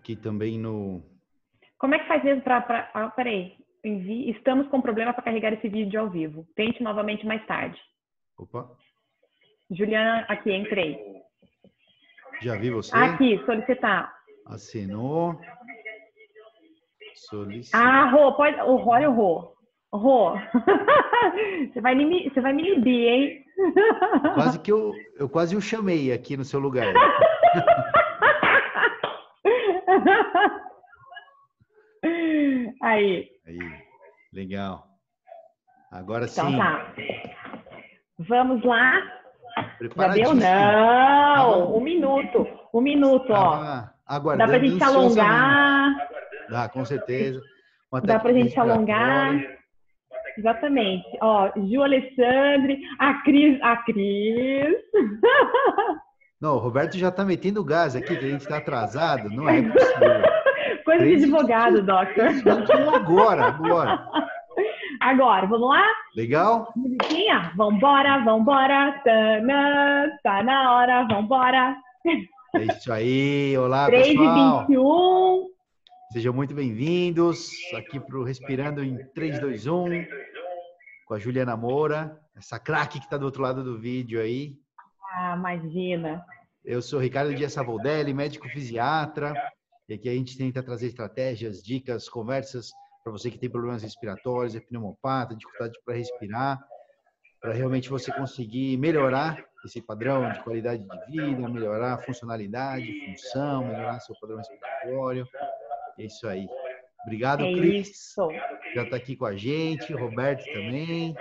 aqui também no... Como é que faz mesmo para... Ah, peraí. Estamos com problema para carregar esse vídeo ao vivo. Tente novamente mais tarde. Opa. Juliana, aqui, entrei. Já vi você? Aqui, solicitar. Assinou. Solicitar. Ah, Rô, pode... Olha o Rô. Rô. Você vai me libir, hein? Quase que eu quase o chamei aqui no seu lugar. Aí, legal. Agora sim. então tá. Vamos lá. Já deu? Não! Um minuto, ó. Aguardando. Dá pra gente alongar. Dá, com certeza. Dá pra gente alongar. Exatamente. Ó, Ju Alexandre, a Cris. Não, o Roberto já tá metendo gás aqui, que a gente tá atrasado. Não é possível. Coisa de advogado, Doctor. Agora. Agora, vamos lá? Legal? Musiquinha? Vambora. Tá na hora, vambora. É isso aí. Olá, 3h21. pessoal. Sejam muito bem-vindos aqui para o Respirando em 3, 2, 1, com a Juliana Moura, essa craque que está do outro lado do vídeo aí. Ah, imagina. Eu sou Ricardo Dias Savoldelli, médico fisiatra, e aqui a gente tenta trazer estratégias, dicas, conversas para você que tem problemas respiratórios, é pneumopata, dificuldade para respirar, para realmente você conseguir melhorar esse padrão de qualidade de vida, melhorar a funcionalidade, função, melhorar seu padrão respiratório. É isso aí. Obrigado, Cris. Isso. Já está aqui com a gente. Roberto também.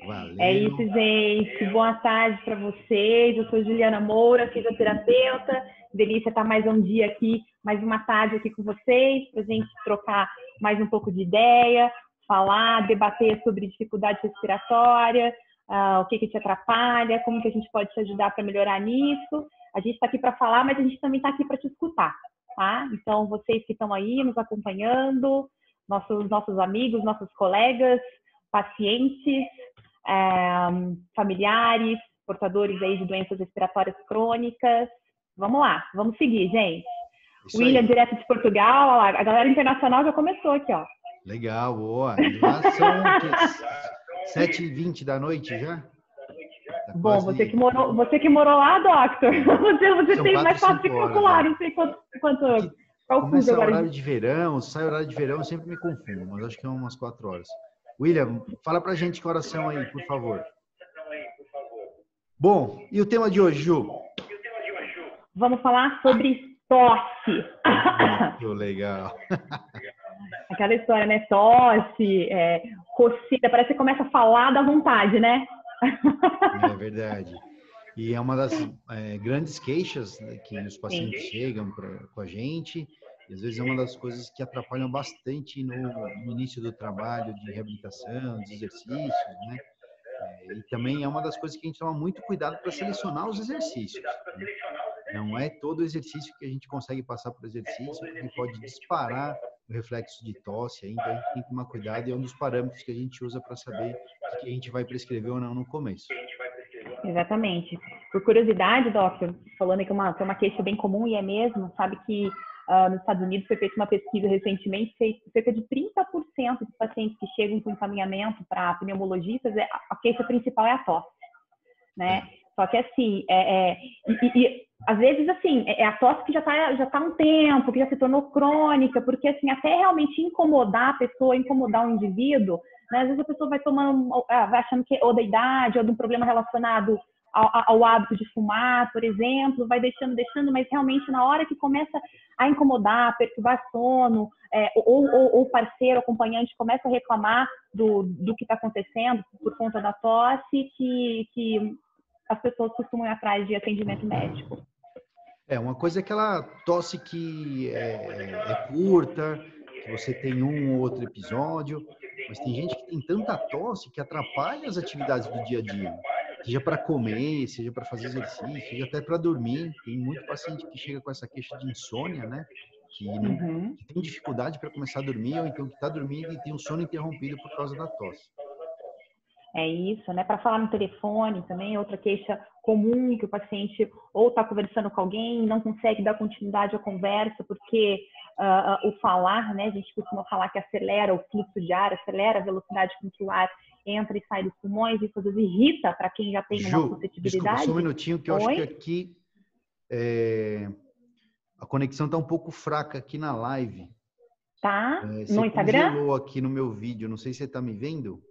Valeu. É isso, gente. Boa tarde para vocês. Eu sou Juliana Moura, fisioterapeuta. Delícia estar mais um dia aqui, mais uma tarde aqui com vocês, para a gente trocar mais um pouco de ideia, falar, debater sobre dificuldade respiratória, o que te atrapalha, como que a gente pode te ajudar para melhorar nisso. A gente está aqui para falar, mas a gente também está aqui para te escutar. Tá? Então, vocês que estão aí nos acompanhando, nossos amigos, nossos colegas, pacientes, familiares, portadores aí de doenças respiratórias crônicas. Vamos lá, vamos seguir, gente. William, direto de Portugal, ó lá, a galera internacional já começou aqui, ó. Legal, boa. E lá são 7h20 da noite já? Tá bom, quase... você que morou lá, Doctor, você tem mais fácil de calcular, não sei quanto qual começa o horário de verão, sai o horário de verão, eu sempre me confundo, mas acho que é umas 4 horas. William, fala pra gente que horas são aí, por favor. Bom, e o tema de hoje, Ju? Vamos falar sobre tosse. Muito legal. Aquela história, né? Tosse, coceira, parece que começa a falar da vontade, né? É verdade. E é uma das grandes queixas, né, que os pacientes chegam com a gente. E às vezes é uma das coisas que atrapalham bastante no início do trabalho de reabilitação, de exercícios, né? E também é uma das coisas que a gente toma muito cuidado para selecionar os exercícios, né? Não é todo exercício que a gente consegue passar por exercício, porque pode disparar o reflexo de tosse, então a gente tem que tomar cuidado e é um dos parâmetros que a gente usa para saber o que a gente vai prescrever ou não no começo. Exatamente. Por curiosidade, Doctor, falando que é uma queixa bem comum e é mesmo, sabe que nos Estados Unidos foi feita uma pesquisa recentemente, cerca de 30% dos pacientes que chegam com encaminhamento para pneumologistas, a queixa principal é a tosse, né? Só que assim, às vezes assim, é a tosse que já tá há um tempo, que já se tornou crônica, porque assim, até realmente incomodar a pessoa, incomodar o indivíduo, né? Às vezes a pessoa vai vai achando que ou da idade, ou de um problema relacionado ao hábito de fumar, por exemplo, vai deixando, mas realmente na hora que começa a incomodar, perturbar sono, ou o parceiro, acompanhante começa a reclamar do que está acontecendo por conta da tosse, que as pessoas costumam ir atrás de atendimento médico. Uma coisa é aquela tosse que é curta, que você tem um ou outro episódio, mas tem gente que tem tanta tosse que atrapalha as atividades do dia a dia. Seja para comer, seja para fazer exercício, seja até para dormir. Tem muito paciente que chega com essa queixa de insônia, né? Que tem dificuldade para começar a dormir, ou então que está dormindo e tem o sono interrompido por causa da tosse. É isso, né? Para falar no telefone também, outra queixa comum que o paciente ou está conversando com alguém, não consegue dar continuidade à conversa, porque o falar, né? A gente costuma falar que acelera o fluxo de ar, acelera a velocidade com que o ar entra e sai dos pulmões, isso às vezes irrita para quem já tem uma Ju, desculpa, só um suscetibilidade. minutinho, que eu acho que Oi? aqui a conexão está um pouco fraca aqui na live. Tá? Você No Instagram? congelou aqui no meu vídeo, não sei se você está me vendo.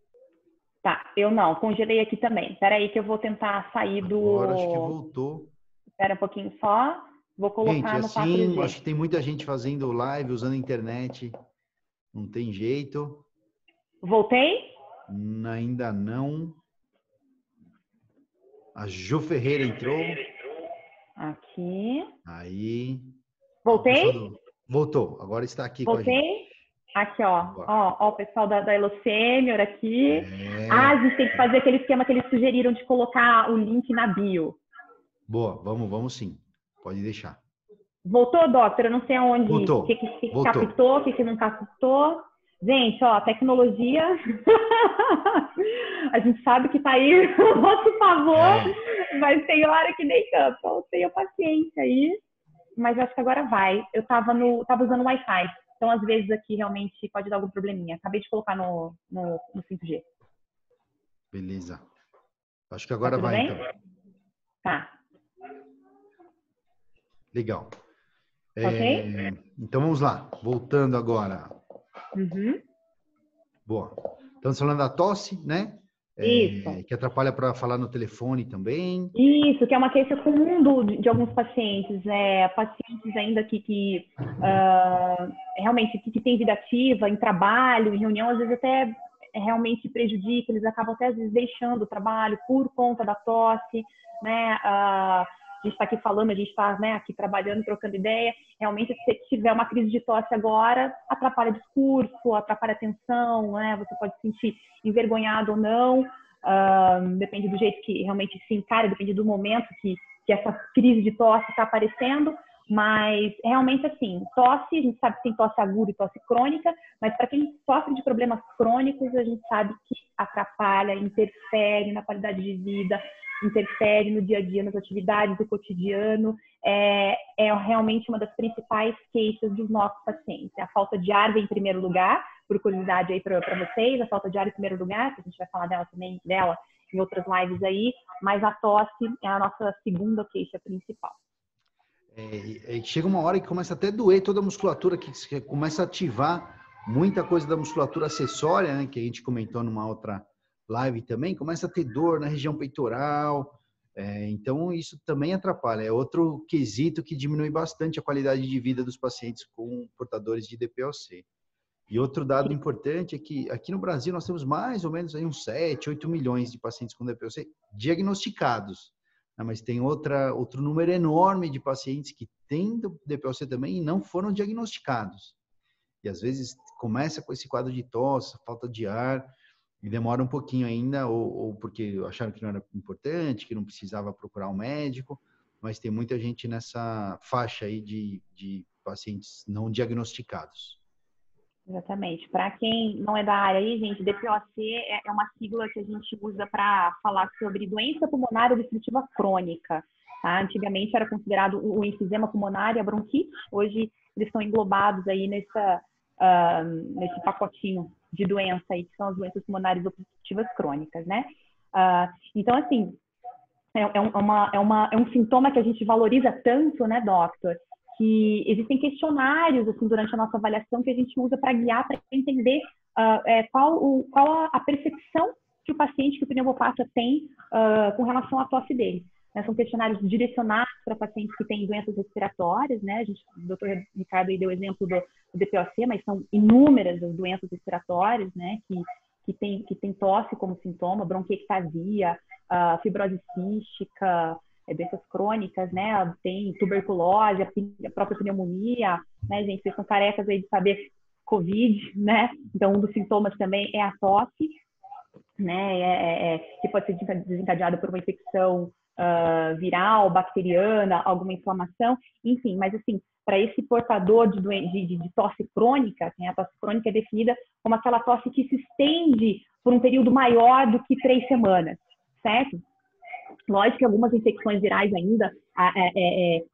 Tá, eu não, congelei aqui também. Espera aí que eu vou tentar sair Agora acho que do... voltou. Espera um pouquinho só. Vou Gente, colocar no assim, 4G. acho que tem muita gente fazendo live, usando a internet. Não tem jeito. Voltei? Ainda não. A Ju Ferreira entrou. Aqui. Aí. O pessoal Voltei? Voltou. Agora está aqui com a gente. Voltei? Aqui, ó. Agora. Ó, o pessoal da Elo Sênior aqui. Ah, É. a gente tem que fazer aquele esquema que eles sugeriram de colocar o link na bio. Boa, vamos sim. Pode deixar. Voltou, doctor? Eu não sei aonde, o Voltou. que Voltou. captou, o que não captou. Gente, ó, tecnologia, a gente sabe que tá aí a nosso favor, mas tem hora que nem tanto. Então, tenha paciência aí, mas acho que agora vai. Eu tava usando o Wi-Fi, então às vezes aqui realmente pode dar algum probleminha. Acabei de colocar no 5G. Beleza. Acho que Tá agora tudo vai, bem? então. Tá. Legal. Ok? Então vamos lá. Voltando agora. Uhum. Boa. Estamos falando da tosse, né? Isso. Que atrapalha para falar no telefone também. Isso, que é uma queixa comum de alguns pacientes, pacientes ainda que realmente que tem vida ativa, em trabalho, em reunião, às vezes até realmente prejudica, eles acabam até às vezes deixando o trabalho por conta da tosse, né? A gente está aqui falando, a gente está, né, aqui trabalhando, trocando ideia. Realmente, se você tiver uma crise de tosse agora, atrapalha discurso, atrapalha atenção, né? Você pode se sentir envergonhado ou não. Depende do jeito que realmente se encara, depende do momento que essa crise de tosse está aparecendo, mas realmente assim, tosse, a gente sabe que tem tosse aguda e tosse crônica, mas para quem sofre de problemas crônicos, a gente sabe que atrapalha, interfere na qualidade de vida, interfere no dia a dia, nas atividades do cotidiano, é realmente uma das principais queixas dos nossos pacientes. A falta de ar vem em primeiro lugar, por curiosidade aí para vocês, a falta de ar em primeiro lugar, que a gente vai falar dela também, em outras lives aí, mas a tosse é a nossa segunda queixa principal. Chega uma hora que começa até a doer toda a musculatura, que começa a ativar muita coisa da musculatura acessória, né, que a gente comentou numa outra live também, começa a ter dor na região peitoral, então isso também atrapalha. É outro quesito que diminui bastante a qualidade de vida dos pacientes com portadores de DPOC. E outro dado importante é que aqui no Brasil nós temos mais ou menos aí uns 7, 8 milhões de pacientes com DPOC diagnosticados. Mas tem outro número enorme de pacientes que têm DPOC também e não foram diagnosticados. E às vezes começa com esse quadro de tosse, falta de ar, e demora um pouquinho ainda, ou porque acharam que não era importante, que não precisava procurar um médico, mas tem muita gente nessa faixa aí de pacientes não diagnosticados. Exatamente. Para quem não é da área aí, gente, DPOC é uma sigla que a gente usa para falar sobre doença pulmonar obstrutiva crônica. Tá? Antigamente era considerado o enfisema pulmonar e a bronquite. Hoje eles estão englobados aí nesse pacotinho de doença aí, que são as doenças pulmonares obstrutivas crônicas, né? Então, assim, é um sintoma que a gente valoriza tanto, né, doctor? Que existem questionários assim durante a nossa avaliação que a gente usa para guiar, para entender qual a percepção que o paciente, que o pneumopata tem com relação à tosse dele. São questionários direcionados para pacientes que têm doenças respiratórias, né? O doutor Ricardo aí deu o exemplo do DPOC, mas são inúmeras as doenças respiratórias, né? Que tem tosse como sintoma, bronquiectasia, fibrose cística, doenças crônicas, né? Tem tuberculose, a própria pneumonia, né, gente? Vocês são carecas aí de saber Covid, né? Então, um dos sintomas também é a tosse, né? Que pode ser desencadeado por uma infecção viral, bacteriana, alguma inflamação, enfim, mas assim, para esse portador de tosse crônica, né, a tosse crônica é definida como aquela tosse que se estende por um período maior do que 3 semanas, certo? Lógico que algumas infecções virais ainda,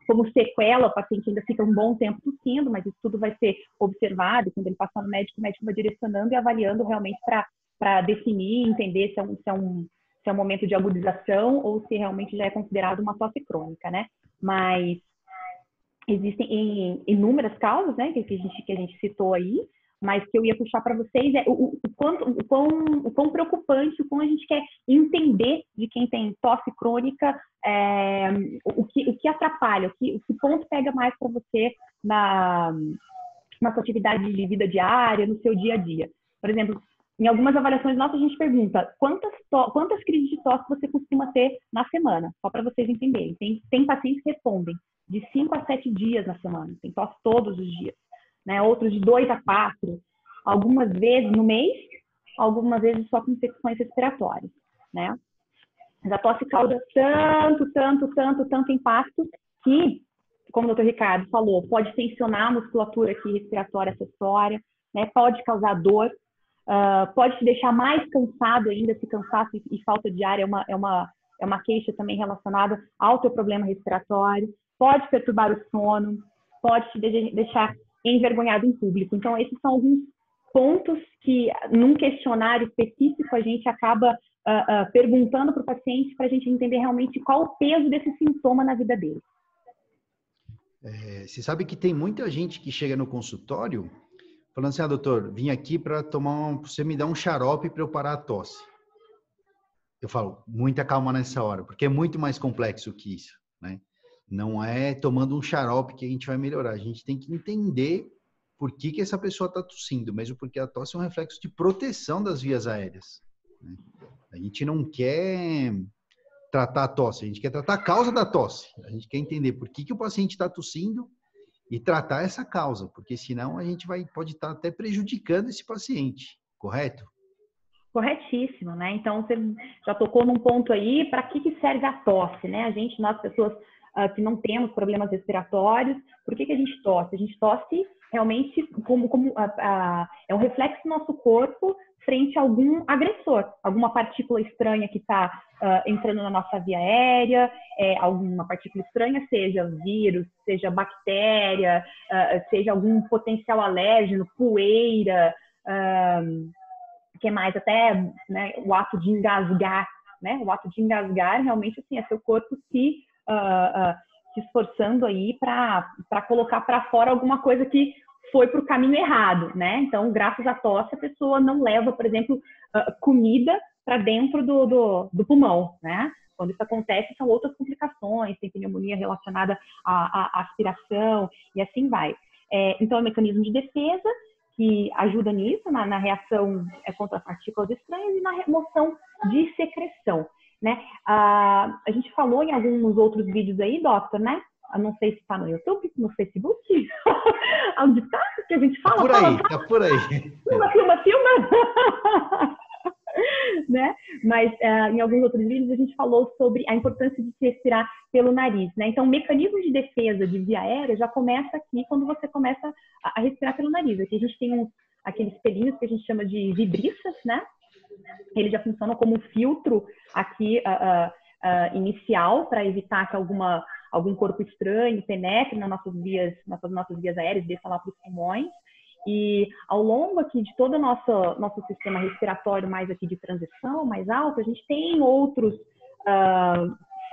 como sequela, o paciente ainda fica um bom tempo tossindo, mas isso tudo vai ser observado. Quando ele passar no médico, o médico vai direcionando e avaliando realmente para definir, entender se é um momento de agudização ou se realmente já é considerado uma tosse crônica, né? Mas existem inúmeras causas, né, que a gente citou aí, mas que eu ia puxar para vocês é o quão preocupante, o quão a gente quer entender de quem tem tosse crônica, o que atrapalha, o que ponto pega mais para você na sua atividade de vida diária, no seu dia a dia. Por exemplo, em algumas avaliações nossas, a gente pergunta quantas crises de tosse você costuma ter na semana, só para vocês entenderem. Tem pacientes que respondem de 5 a 7 dias na semana, tem tosse todos os dias, né? Outros de 2 a 4, algumas vezes no mês, algumas vezes só com infecções respiratórias, né? Mas a tosse causa tanto impacto que, como o Dr. Ricardo falou, pode tensionar a musculatura aqui respiratória acessória, né? Pode causar dor, pode te deixar mais cansado ainda, se cansaço e falta de ar é uma queixa também relacionada ao teu problema respiratório, pode perturbar o sono, pode te deixar envergonhado em público. Então, esses são alguns pontos que, num questionário específico, a gente acaba perguntando para o paciente para a gente entender realmente qual o peso desse sintoma na vida dele. Você sabe que tem muita gente que chega no consultório falando assim, doutor, vim aqui para você me dar um xarope para eu parar a tosse. Eu falo, muita calma nessa hora, porque é muito mais complexo que isso, né? Não é tomando um xarope que a gente vai melhorar. A gente tem que entender por que essa pessoa está tossindo, mesmo porque a tosse é um reflexo de proteção das vias aéreas, né? A gente não quer tratar a tosse, a gente quer tratar a causa da tosse. A gente quer entender por que o paciente está tossindo e tratar essa causa, porque senão a gente pode estar até prejudicando esse paciente, correto? Corretíssimo, né? Então, você já tocou num ponto aí, para que serve a tosse, né? Nós pessoas que não temos problemas respiratórios, por que a gente tosse? A gente tosse realmente é um reflexo do nosso corpo frente a algum agressor, alguma partícula estranha que está entrando na nossa via aérea, alguma partícula estranha, seja vírus, seja bactéria, seja algum potencial alérgeno, poeira, que mais até, né, o ato de engasgar, né? O ato de engasgar realmente assim, é seu corpo se esforçando aí para colocar para fora alguma coisa que foi para o caminho errado, né? Então, graças à tosse, a pessoa não leva, por exemplo, comida para dentro do pulmão, né? Quando isso acontece, são outras complicações, tem pneumonia relacionada à aspiração e assim vai. Então, é um mecanismo de defesa que ajuda nisso, na reação contra partículas estranhas e na remoção de secreção, né? A gente falou em alguns outros vídeos aí, doctor, né? Eu não sei se está no YouTube, no Facebook, onde está que a gente fala? Tá por aí. Filma. Né? Mas em alguns outros vídeos a gente falou sobre a importância de se respirar pelo nariz, né? Então, o mecanismo de defesa de via aérea já começa aqui quando você começa a respirar pelo nariz. Aqui a gente tem aqueles pelinhos que a gente chama de vibriças, né? Eles já funcionam como um filtro aqui inicial para evitar que algum corpo estranho penetre nas nossas vias aéreas, desça lá para os pulmões. E ao longo aqui de todo o nosso sistema respiratório mais aqui de transição, mais alto, a gente tem outros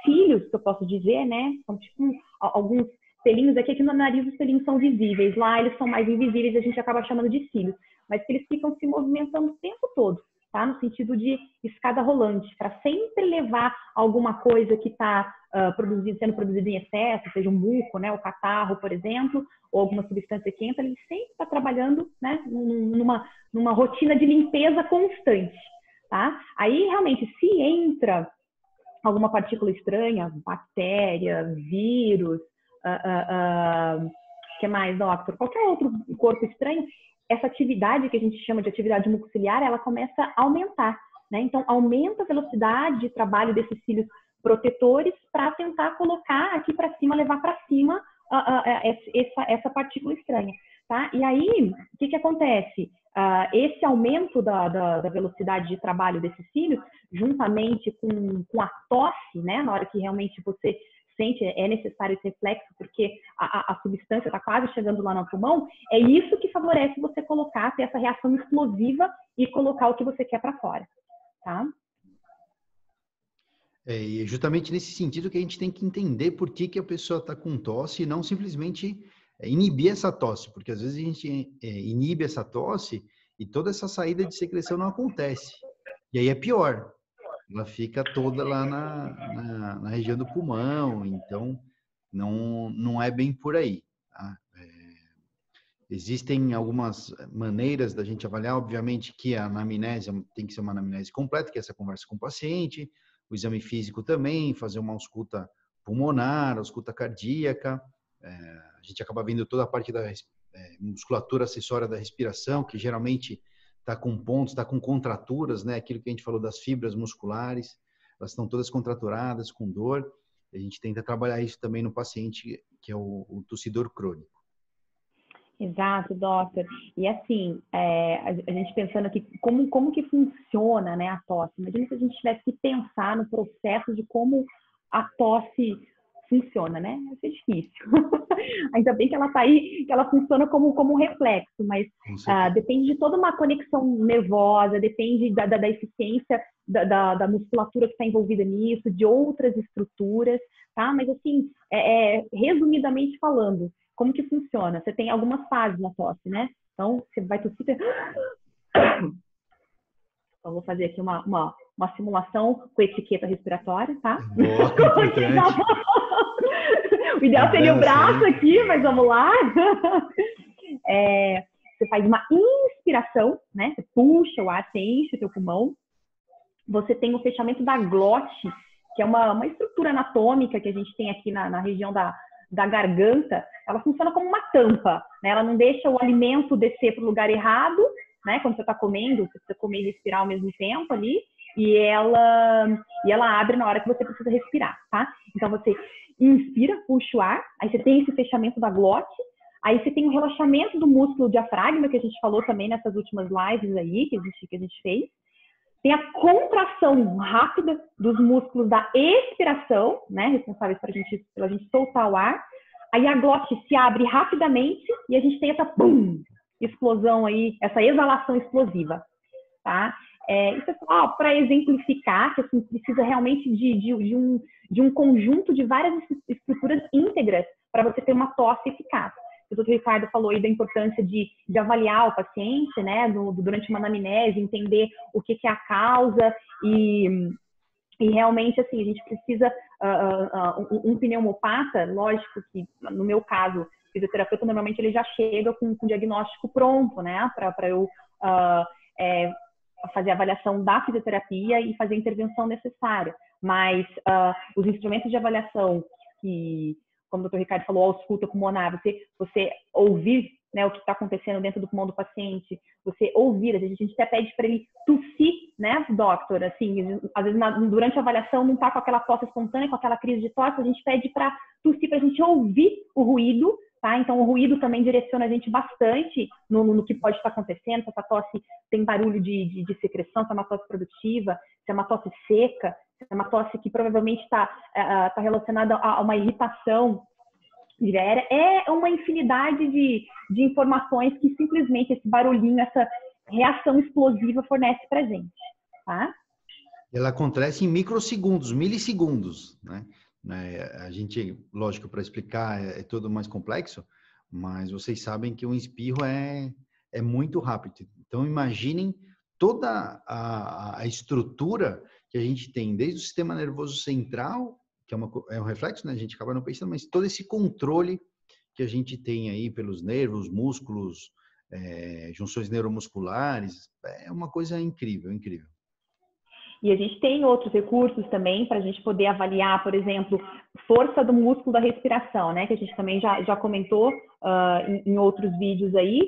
cílios, que eu posso dizer, né? São tipo alguns pelinhos aqui no nariz, os pelinhos são visíveis. Lá eles são mais invisíveis, a gente acaba chamando de cílios. Mas que eles ficam se movimentando o tempo todo, tá? No sentido de escada rolante, para sempre levar alguma coisa que está sendo produzida em excesso, seja um muco, né? O catarro, por exemplo, ou alguma substância que entra, ele sempre está trabalhando, né? Numa rotina de limpeza constante, tá? Aí, realmente, se entra alguma partícula estranha, bactéria, vírus, que mais, doctor? Qualquer outro corpo estranho, essa atividade que a gente chama de atividade mucociliar, ela começa a aumentar, né? Então, aumenta a velocidade de trabalho desses cílios protetores para tentar colocar aqui para cima, levar para cima essa partícula estranha, tá? E aí, o que acontece? Esse aumento da velocidade de trabalho desses cílios, juntamente com a tosse, né, na hora que realmente você sente, é necessário esse reflexo, porque a substância está quase chegando lá no pulmão, é isso que favorece você colocar, ter essa reação explosiva e colocar o que você quer para fora, tá? E justamente nesse sentido que a gente tem que entender por que a pessoa está com tosse e não simplesmente inibir essa tosse, porque às vezes a gente inibe essa tosse e toda essa saída de secreção não acontece. E aí é pior, ela fica toda lá na região do pulmão, então não é bem por aí. Tá? Existem algumas maneiras da gente avaliar, obviamente que a anamnese tem que ser uma anamnese completa, que é essa conversa com o paciente, o exame físico também, fazer uma ausculta pulmonar, ausculta cardíaca, a gente acaba vendo toda a parte da musculatura acessória da respiração, que geralmente está com pontos, está com contraturas, né? Aquilo que a gente falou das fibras musculares, elas estão todas contraturadas, com dor. A gente tenta trabalhar isso também no paciente que é o tossidor crônico. Exato, doutor. E assim, a gente pensando aqui, como que funciona, né, a tosse? Imagina se a gente tivesse que pensar no processo de como a tosse funciona, né? Vai ser difícil. Ainda bem que ela está aí, que ela funciona como um reflexo, mas depende de toda uma conexão nervosa, depende da eficiência da musculatura que está envolvida nisso, de outras estruturas, tá? Mas assim, resumidamente falando, como que funciona? Você tem algumas fases na tosse, né? Então, você vai tossir... Então, vou fazer aqui uma simulação com etiqueta respiratória, tá? Boa, importante. O ideal seria o braço aqui, mas vamos lá. Você faz uma inspiração, né? Você puxa o ar, você enche o seu pulmão. Você tem o fechamento da glote, que é uma estrutura anatômica que a gente tem aqui na região da garganta. Ela funciona como uma tampa, né? Ela não deixa o alimento descer para o lugar errado, né? Quando você está comendo, você precisa comer e respirar ao mesmo tempo ali, e ela abre na hora que você precisa respirar, tá? Então você inspira, puxa o ar, aí você tem esse fechamento da glote, aí você tem o relaxamento do músculo diafragma, que a gente falou também nessas últimas lives aí, que a gente fez. Tem a contração rápida dos músculos da expiração, né, responsáveis pela gente soltar o ar. Aí a glote se abre rapidamente e a gente tem essa explosão aí, essa exalação explosiva, tá? Isso é só para exemplificar que assim, precisa realmente de um conjunto de várias estruturas íntegras para você ter uma tosse eficaz. O Dr. Ricardo falou aí da importância de avaliar o paciente, né, durante uma anamnese, entender o que é a causa e realmente, assim, a gente precisa, um pneumopata, lógico que no meu caso, o fisioterapeuta normalmente ele já chega com o diagnóstico pronto, né, para eu fazer a avaliação da fisioterapia e fazer a intervenção necessária. Mas os instrumentos de avaliação que, como o Dr. Ricardo falou, ausculta pulmonar, você ouvir, né, o que está acontecendo dentro do pulmão do paciente, você ouvir, às vezes a gente até pede para ele tossir, né, doctor, assim, às vezes durante a avaliação não está com aquela tosse espontânea, com aquela crise de tosse, a gente pede para tossir, para a gente ouvir o ruído, tá? Então o ruído também direciona a gente bastante no que pode estar acontecendo, se essa tosse tem barulho de secreção, se é uma tosse produtiva, se é uma tosse seca, se é uma tosse que provavelmente está relacionada a uma irritação diária. É uma infinidade de informações que simplesmente esse barulhinho, essa reação explosiva fornece para a gente, tá? Ela acontece em microsegundos, milissegundos, né? A gente, lógico, para explicar é tudo mais complexo, mas vocês sabem que o espirro é muito rápido. Então, imaginem toda a estrutura que a gente tem, desde o sistema nervoso central, que é um reflexo, né? A gente acaba não pensando, mas todo esse controle que a gente tem aí pelos nervos, músculos, junções neuromusculares, é uma coisa incrível, incrível. E a gente tem outros recursos também para a gente poder avaliar, por exemplo, força do músculo da respiração, né? Que a gente também já comentou em outros vídeos aí.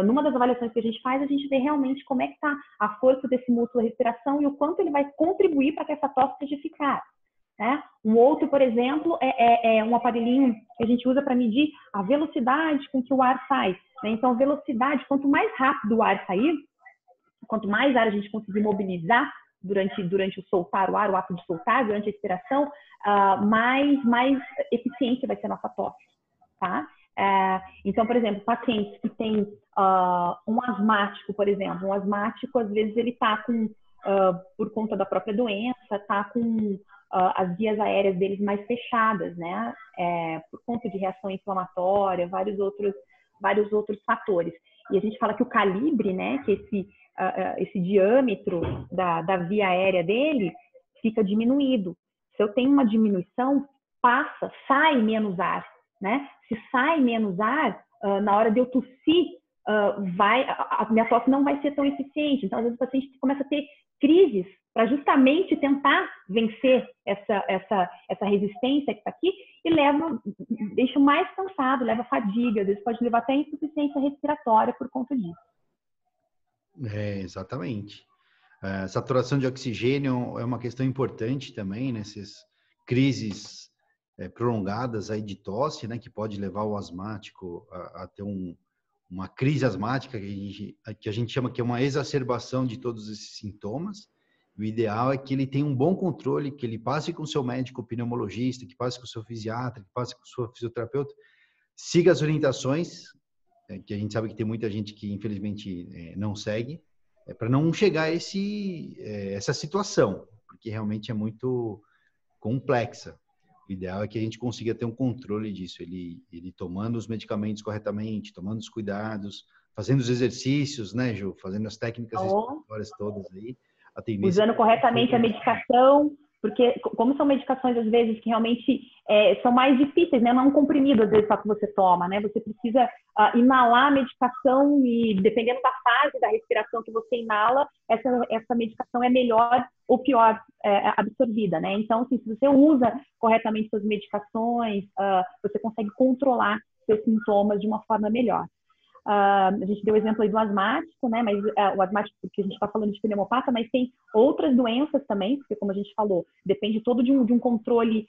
Numa das avaliações que a gente faz, a gente vê realmente como é que está a força desse músculo da respiração e o quanto ele vai contribuir para que essa tosse seja eficaz. né? Um outro, por exemplo, é um aparelhinho que a gente usa para medir a velocidade com que o ar sai, né? Então, velocidade, quanto mais rápido o ar sair, quanto mais ar a gente conseguir mobilizar durante o soltar o ar, o ato de soltar, durante a expiração, mais eficiente vai ser a nossa tosse, tá? Então, por exemplo, pacientes que têm um asmático, por exemplo, um asmático, às vezes ele está com, por conta da própria doença, está com as vias aéreas deles mais fechadas, né? Por conta de reação inflamatória, vários outros fatores. E a gente fala que o calibre, né, que esse diâmetro da via aérea dele fica diminuído. Se eu tenho uma diminuição, sai menos ar, né? Se sai menos ar, na hora de eu tossir, a minha tosse não vai ser tão eficiente. Então, às vezes, o paciente começa a ter crises para justamente tentar vencer essa resistência que está aqui e deixa mais cansado, leva fadiga, às vezes pode levar até insuficiência respiratória por conta disso. Exatamente. A saturação de oxigênio é uma questão importante também nessas crises prolongadas aí de tosse, né, que pode levar o asmático a ter uma crise asmática que a gente chama que é uma exacerbação de todos esses sintomas. O ideal é que ele tenha um bom controle, que ele passe com o seu médico pneumologista, que passe com o seu fisiatra, que passe com o seu fisioterapeuta, siga as orientações, que a gente sabe que tem muita gente que infelizmente não segue, para não chegar a essa situação, porque realmente é muito complexa. O ideal é que a gente consiga ter um controle disso, ele tomando os medicamentos corretamente, tomando os cuidados, fazendo os exercícios, né, Ju? Fazendo as técnicas respiratórias todas aí. Usando corretamente a medicação, porque como são medicações, às vezes, que realmente são mais difíceis, né? Não é um comprimido, às vezes, só que você toma, né? Você precisa inalar a medicação e, dependendo da fase da respiração que você inala, essa medicação é melhor ou pior absorvida, né? Então, assim, se você usa corretamente suas medicações, você consegue controlar seus sintomas de uma forma melhor. A gente deu o exemplo aí do asmático, né? Mas o asmático, porque a gente está falando de pneumopata, mas tem outras doenças também, porque como a gente falou, depende todo de um controle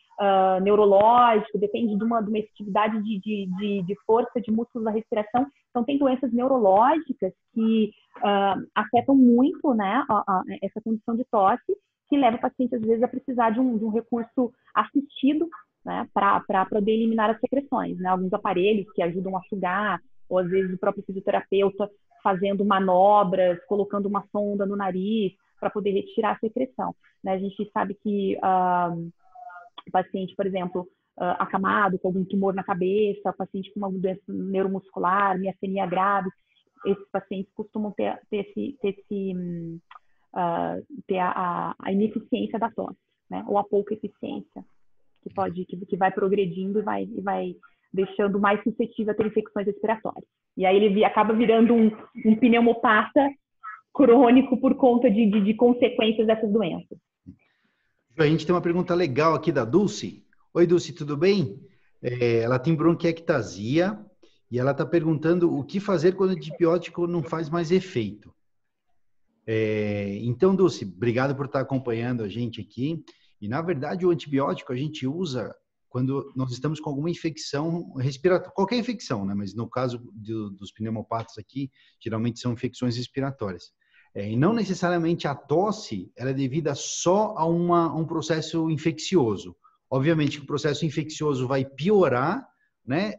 neurológico, depende de uma atividade de força de músculos da respiração. Então, tem doenças neurológicas que afetam muito, né, essa condição de tosse, que leva o paciente, às vezes, a precisar de um recurso assistido, né, para poder eliminar as secreções, né? Alguns aparelhos que ajudam a sugar, ou às vezes o próprio fisioterapeuta fazendo manobras, colocando uma sonda no nariz para poder retirar a secreção, né? A gente sabe que o paciente, por exemplo, acamado, com algum tumor na cabeça, o paciente com uma doença neuromuscular, miastenia grave, esses pacientes costumam ter a ineficiência da tosse, né? Ou a pouca eficiência, que vai progredindo e vai deixando mais suscetível a ter infecções respiratórias. E aí ele acaba virando um pneumopata crônico por conta de consequências dessas doenças. A gente tem uma pergunta legal aqui da Dulce. Oi, Dulce, tudo bem? Ela tem bronquiectasia e ela está perguntando o que fazer quando o antibiótico não faz mais efeito. Então, Dulce, obrigado por estar acompanhando a gente aqui. E, na verdade, o antibiótico a gente usa quando nós estamos com alguma infecção respiratória, qualquer infecção, né? Mas no caso dos pneumopatas aqui, geralmente são infecções respiratórias. E não necessariamente a tosse ela é devida só a um processo infeccioso. Obviamente que o processo infeccioso vai piorar, né,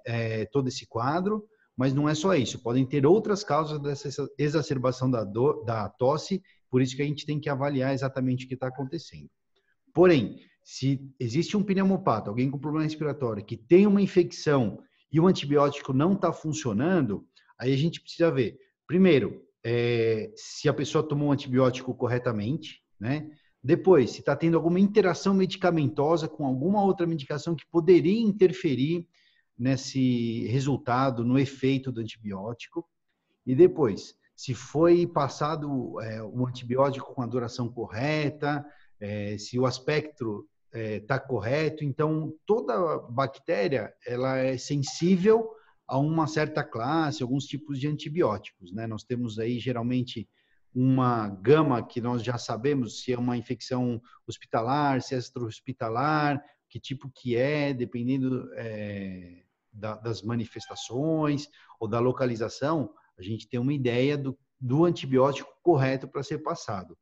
todo esse quadro, mas não é só isso. Podem ter outras causas dessa exacerbação da tosse, por isso que a gente tem que avaliar exatamente o que está acontecendo. Porém, se existe um pneumopata, alguém com problema respiratório, que tem uma infecção e o antibiótico não está funcionando, aí a gente precisa ver, primeiro, se a pessoa tomou um antibiótico corretamente, né? Depois, se está tendo alguma interação medicamentosa com alguma outra medicação que poderia interferir nesse resultado, no efeito do antibiótico. E depois, se foi passado o antibiótico com a duração correta, se o aspecto está correto. Então, toda bactéria ela é sensível a uma certa classe, alguns tipos de antibióticos, né? Nós temos aí, geralmente, uma gama que nós já sabemos se é uma infecção hospitalar, se é extra-hospitalar, que tipo que é, dependendo das manifestações ou da localização, a gente tem uma ideia do antibiótico correto para ser passado.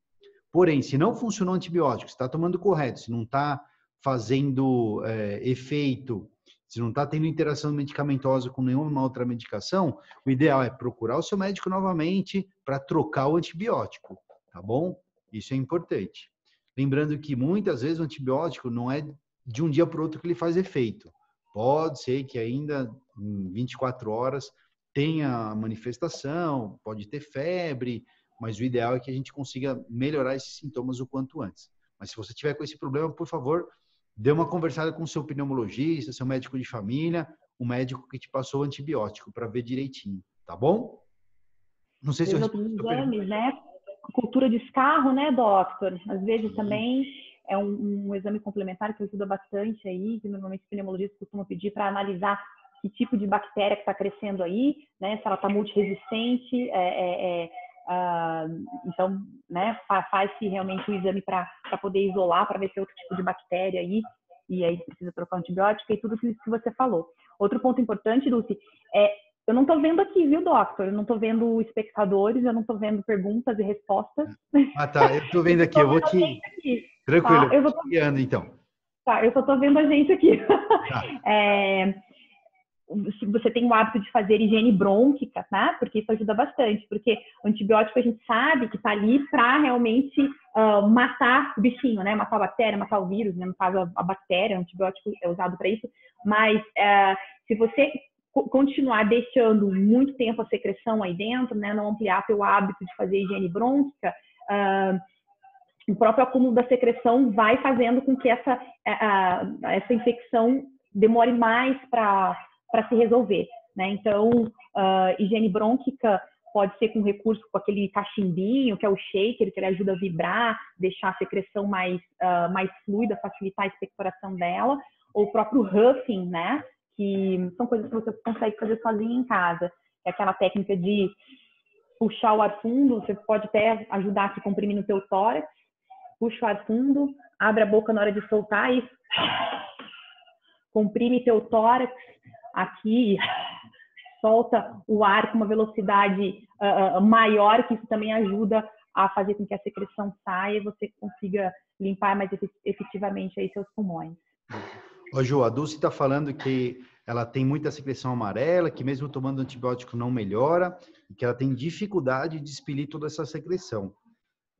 Porém, se não funcionou o antibiótico, se está tomando correto, se não está fazendo efeito, se não está tendo interação medicamentosa com nenhuma outra medicação, o ideal é procurar o seu médico novamente para trocar o antibiótico, tá bom? Isso é importante. Lembrando que muitas vezes o antibiótico não é de um dia para o outro que ele faz efeito. Pode ser que ainda em 24 horas tenha manifestação, pode ter febre, mas o ideal é que a gente consiga melhorar esses sintomas o quanto antes. Mas se você tiver com esse problema, por favor, dê uma conversada com o seu pneumologista, seu médico de família, o médico que te passou o antibiótico, para ver direitinho, tá bom? Não sei se eu respondi a sua pergunta. Exames, né? Cultura de escarro, né, doctor? Às vezes também é um exame complementar que ajuda bastante aí, que normalmente os pneumologistas costumam pedir para analisar que tipo de bactéria que está crescendo aí, né? Se ela está multiresistente, então, né, faz-se realmente o exame para poder isolar, para ver se é outro tipo de bactéria aí, e aí precisa trocar antibiótico e tudo isso que você falou. Outro ponto importante, Dulce, eu não estou vendo aqui, viu, doctor? Eu não estou vendo espectadores, eu não estou vendo perguntas e respostas. Ah, tá, eu estou vendo aqui, eu vou te... Tranquilo, tá? Eu vou guiando, então. Tá, eu só estou vendo a gente aqui. Tá. Se você tem o hábito de fazer higiene brônquica, tá? Porque isso ajuda bastante, porque o antibiótico a gente sabe que está ali para realmente matar o bichinho, né? Matar a bactéria, matar o vírus, né? No caso, a bactéria, o antibiótico é usado para isso, mas se você continuar deixando muito tempo a secreção aí dentro, né? Não ampliar seu hábito de fazer higiene brônquica, o próprio acúmulo da secreção vai fazendo com que essa infecção demore mais para se resolver, né? Então, higiene brônquica pode ser com recurso com aquele cachimbinho, que é o shaker, que ele ajuda a vibrar, deixar a secreção mais fluida, facilitar a expectoração dela, ou o próprio huffing, né? Que são coisas que você consegue fazer sozinho em casa. É aquela técnica de puxar o ar fundo, você pode até ajudar aqui comprimindo o teu tórax, puxa o ar fundo, abre a boca na hora de soltar e comprime teu tórax aqui, solta o ar com uma velocidade maior, que isso também ajuda a fazer com que a secreção saia e você consiga limpar mais efetivamente aí seus pulmões. Ô, Ju, a Dulce está falando que ela tem muita secreção amarela, que mesmo tomando antibiótico não melhora, e que ela tem dificuldade de expelir toda essa secreção.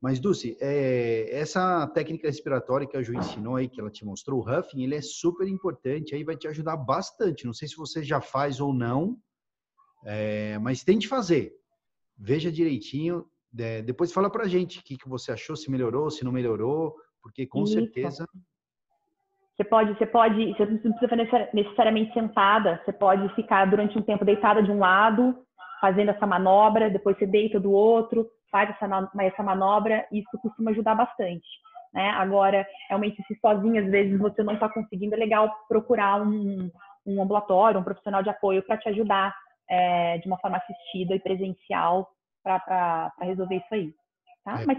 Mas, Dulce, essa técnica respiratória que a Ju ensinou aí, que ela te mostrou, o Huffing, ele é super importante, aí vai te ajudar bastante. Não sei se você já faz ou não, mas tente fazer. Veja direitinho, depois fala pra gente o que você achou, se melhorou, se não melhorou, porque com certeza... Você não precisa necessariamente sentada, você pode ficar durante um tempo deitada de um lado, fazendo essa manobra, depois você deita do outro, faz essa manobra, isso costuma ajudar bastante, né? Agora, realmente, se sozinho, às vezes, você não está conseguindo, é legal procurar um ambulatório, um profissional de apoio para te ajudar de uma forma assistida e presencial para resolver isso aí, tá? Mas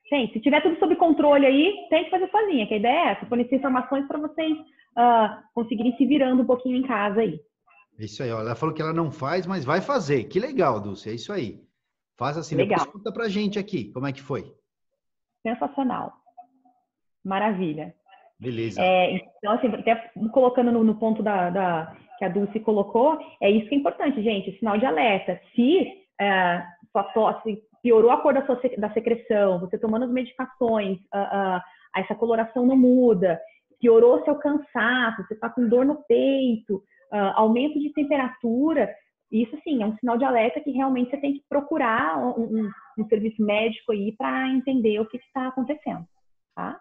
se tiver tudo sob controle aí, tente fazer sozinha, que a ideia é essa, fornecer informações para vocês conseguirem se virando um pouquinho em casa aí. Isso aí, ó. Ela falou que ela não faz, mas vai fazer. Que legal, Dulce, é isso aí. Faz assim, legal. Depois conta pra gente aqui, como é que foi. Sensacional. Maravilha. Beleza. Então, assim, até colocando no ponto que a Dulce colocou, é isso que é importante, gente, sinal de alerta. Se sua tosse piorou a cor da secreção, você tomando as medicações, essa coloração não muda, piorou seu cansaço, você está com dor no peito, aumento de temperatura, isso sim é um sinal de alerta que realmente você tem que procurar um serviço médico aí para entender o que está acontecendo, tá?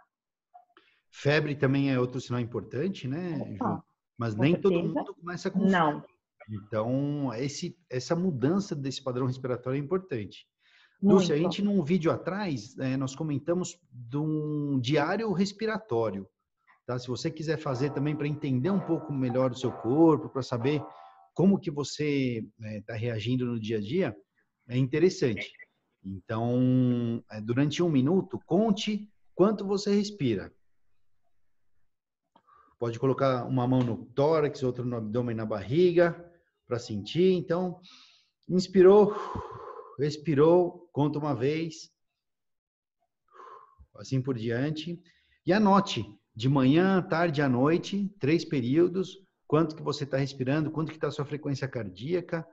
Febre também é outro sinal importante, né, Ju? Mas nem todo mundo começa com febre. Então, essa mudança desse padrão respiratório é importante. Dulce, a gente num vídeo atrás, nós comentamos de um diário respiratório. Tá? Se você quiser fazer também para entender um pouco melhor o seu corpo, para saber como que você está reagindo no dia a dia, é interessante. Então, durante 1 minuto, conte quanto você respira. Pode colocar uma mão no tórax, outra no abdômen, na barriga, para sentir. Então, inspirou, expirou, conta uma vez, assim por diante. E anote, de manhã, tarde e à noite, 3 períodos, quanto que você está respirando, quanto que está a sua frequência cardíaca.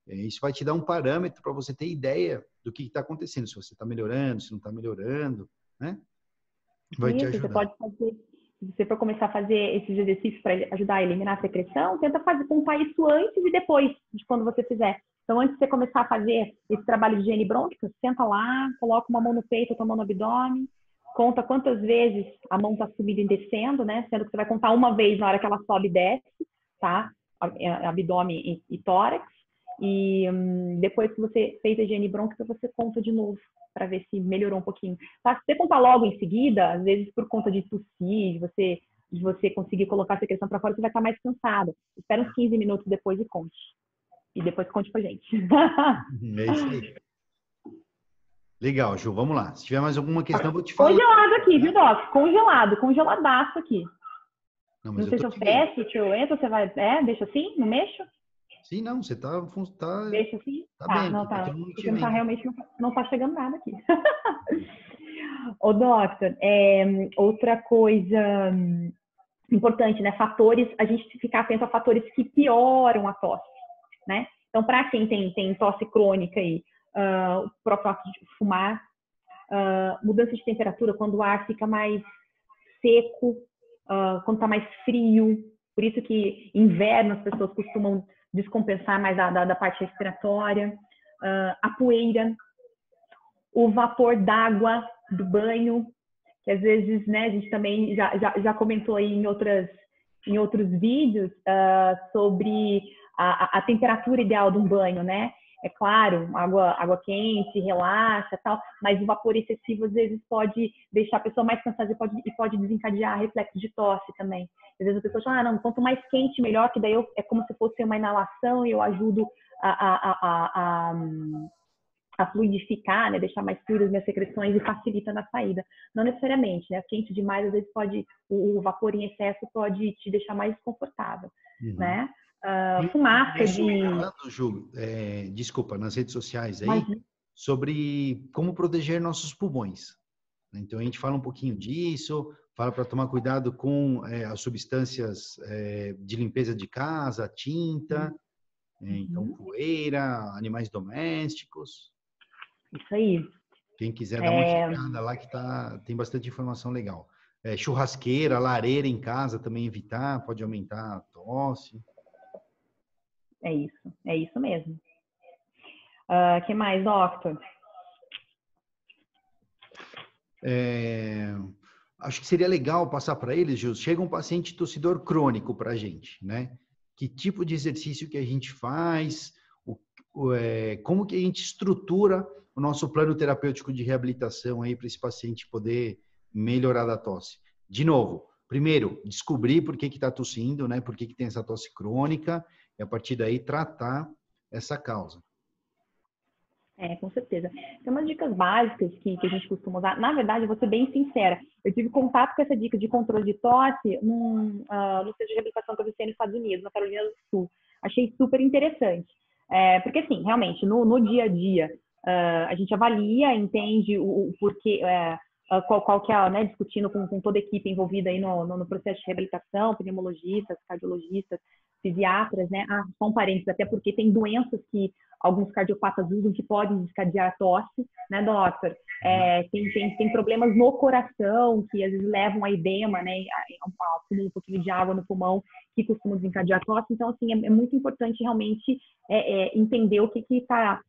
Isso vai te dar um parâmetro para você ter ideia do que está acontecendo, se você está melhorando, se não está melhorando, né? Vai te Isso, você ajudar. pode fazer, se você for começar a fazer esses exercícios para ajudar a eliminar a secreção, tenta contar isso antes e depois de quando você fizer. Então, antes de você começar a fazer esse trabalho de higiene brônquica, senta lá, coloca uma mão no peito, outra mão no abdômen, conta quantas vezes a mão está subindo e descendo, né? Sendo que você vai contar uma vez na hora que ela sobe e desce, tá? Abdômen e tórax. E depois que você fez a higiene brônquica, você conta de novo para ver se melhorou um pouquinho. Tá? Se você contar logo em seguida, às vezes por conta de tossir, de você conseguir colocar a secreção para fora, você vai estar mais cansada. Espera uns 15 minutos depois e conte. E depois conte pra gente. É isso aí. Legal, Ju, vamos lá. Se tiver mais alguma questão, eu vou te falar. Congelado aqui, viu, Doc? Congelado, congeladaço aqui. Não sei se eu fecho, se eu entro, você vai... deixa assim? Não mexo? Sim, não, você tá Deixa assim? tá Tá, bem, não aqui, tá tá. todo mundo te Porque não tá, vendo. realmente não tá chegando nada aqui. Ô, Doctor, outra coisa importante, né? Fatores, a gente ficar atento a fatores que pioram a tosse, né? Então, para quem tem tosse crônica aí, o próprio ato de fumar, mudança de temperatura, quando o ar fica mais seco, quando está mais frio. Por isso que inverno as pessoas costumam descompensar mais da parte respiratória. A poeira, o vapor d'água do banho, que às vezes, né, a gente também já comentou aí em outros vídeos sobre a temperatura ideal de um banho, né? É claro, água quente, relaxa, tal, mas o vapor excessivo às vezes pode deixar a pessoa mais cansada e pode desencadear reflexo de tosse também. Às vezes a pessoa fala, não, quanto mais quente, melhor, que daí é como se fosse uma inalação e eu ajudo a fluidificar, né, deixar mais fluidas minhas secreções e facilita na saída. Não necessariamente, né? Quente demais, às vezes o vapor em excesso pode te deixar mais desconfortável, né? Fumaça de... falando, Ju, desculpa, nas redes sociais aí, Imagina. sobre como proteger nossos pulmões. Então, a gente fala um pouquinho disso, fala para tomar cuidado com as substâncias de limpeza de casa, tinta, então poeira, animais domésticos. Isso aí. Quem quiser dar uma checada lá que tem bastante informação legal. Churrasqueira, lareira em casa também evitar, pode aumentar a tosse. É isso mesmo. Que mais, Doctor? Acho que seria legal passar para eles, Gil, chega um paciente tossidor crônico para a gente, né? Que tipo de exercício que a gente faz, como que a gente estrutura o nosso plano terapêutico de reabilitação aí para esse paciente poder melhorar da tosse. De novo, primeiro, descobrir por que está tossindo, né? Por que tem essa tosse crônica e a partir daí tratar essa causa. Com certeza. Tem umas dicas básicas que a gente costuma usar. Na verdade, eu vou ser bem sincera. Eu tive contato com essa dica de controle de tosse no centro de reabilitação que eu visitei nos Estados Unidos, na Carolina do Sul. Achei super interessante. Porque, assim, realmente, no dia a dia, a gente avalia, entende o porquê, qual que é, né, discutindo com toda a equipe envolvida aí no processo de reabilitação, pneumologistas, cardiologistas, fisiatras, né? Só um parênteses, até porque tem doenças que alguns cardiopatas usam que podem desencadear tosse, né, Doctor? Tem problemas no coração que às vezes levam a edema, né? Um pouquinho de água no pulmão que costumam desencadear tosse. Então, assim, é muito importante realmente entender o que está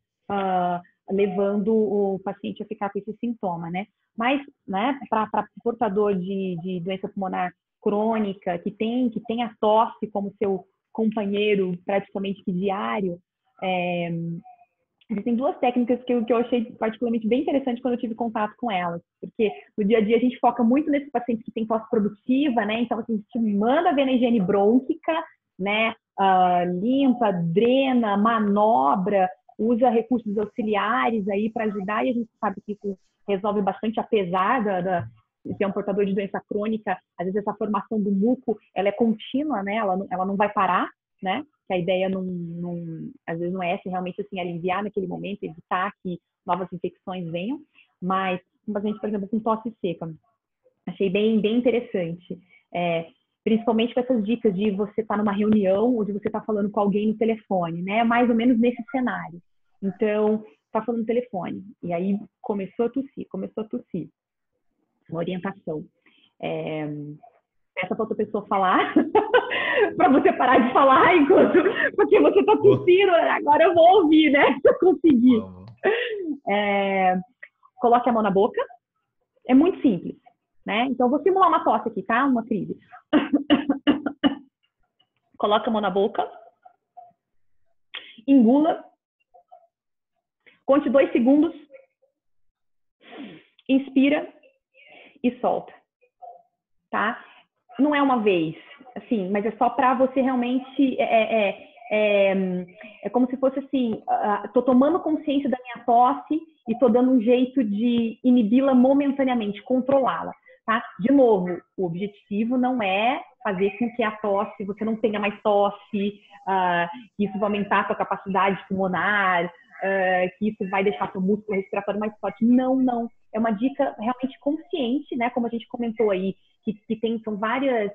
levando o paciente a ficar com esse sintoma, né? Mas, né, para portador de doença pulmonar crônica, que tem a tosse como seu companheiro praticamente que diário, existem duas técnicas que eu achei particularmente bem interessante quando eu tive contato com elas, porque no dia a dia a gente foca muito nesses pacientes que têm tosse produtiva, né? Então, assim, a gente manda ver na higiene brônquica, né? Limpa, drena, manobra, usa recursos auxiliares aí para ajudar, e a gente sabe que isso resolve bastante, apesar de ser um portador de doença crônica. Às vezes essa formação do muco, ela é contínua, né? Ela não vai parar, né? Que a ideia às vezes não é essa, realmente assim, aliviar naquele momento, evitar que novas infecções venham, mas um paciente, por exemplo, com tosse seca, achei bem interessante. Principalmente com essas dicas de você estar numa reunião ou de você estar falando com alguém no telefone, né? Mais ou menos nesse cenário. Então, está falando no telefone. E aí começou a tossir. Uma orientação. Peça para outra pessoa falar, para você parar de falar porque você está tossindo, agora eu vou ouvir, né? Se eu conseguir. Coloque a mão na boca. É muito simples, né? Então, eu vou simular uma tosse aqui, tá? Uma crise. Coloca a mão na boca. Engula. Conte 2 segundos. Inspira e solta, tá? Não é uma vez, assim, mas é só para você realmente, é como se fosse assim, tô tomando consciência da minha tosse e tô dando um jeito de inibi-la momentaneamente, controlá-la, tá? De novo, o objetivo não é fazer com que a tosse, você não tenha mais tosse, que isso vai aumentar a sua capacidade pulmonar, que isso vai deixar seu músculo respiratório mais forte. Não. É uma dica realmente consciente, né? Como a gente comentou aí, são várias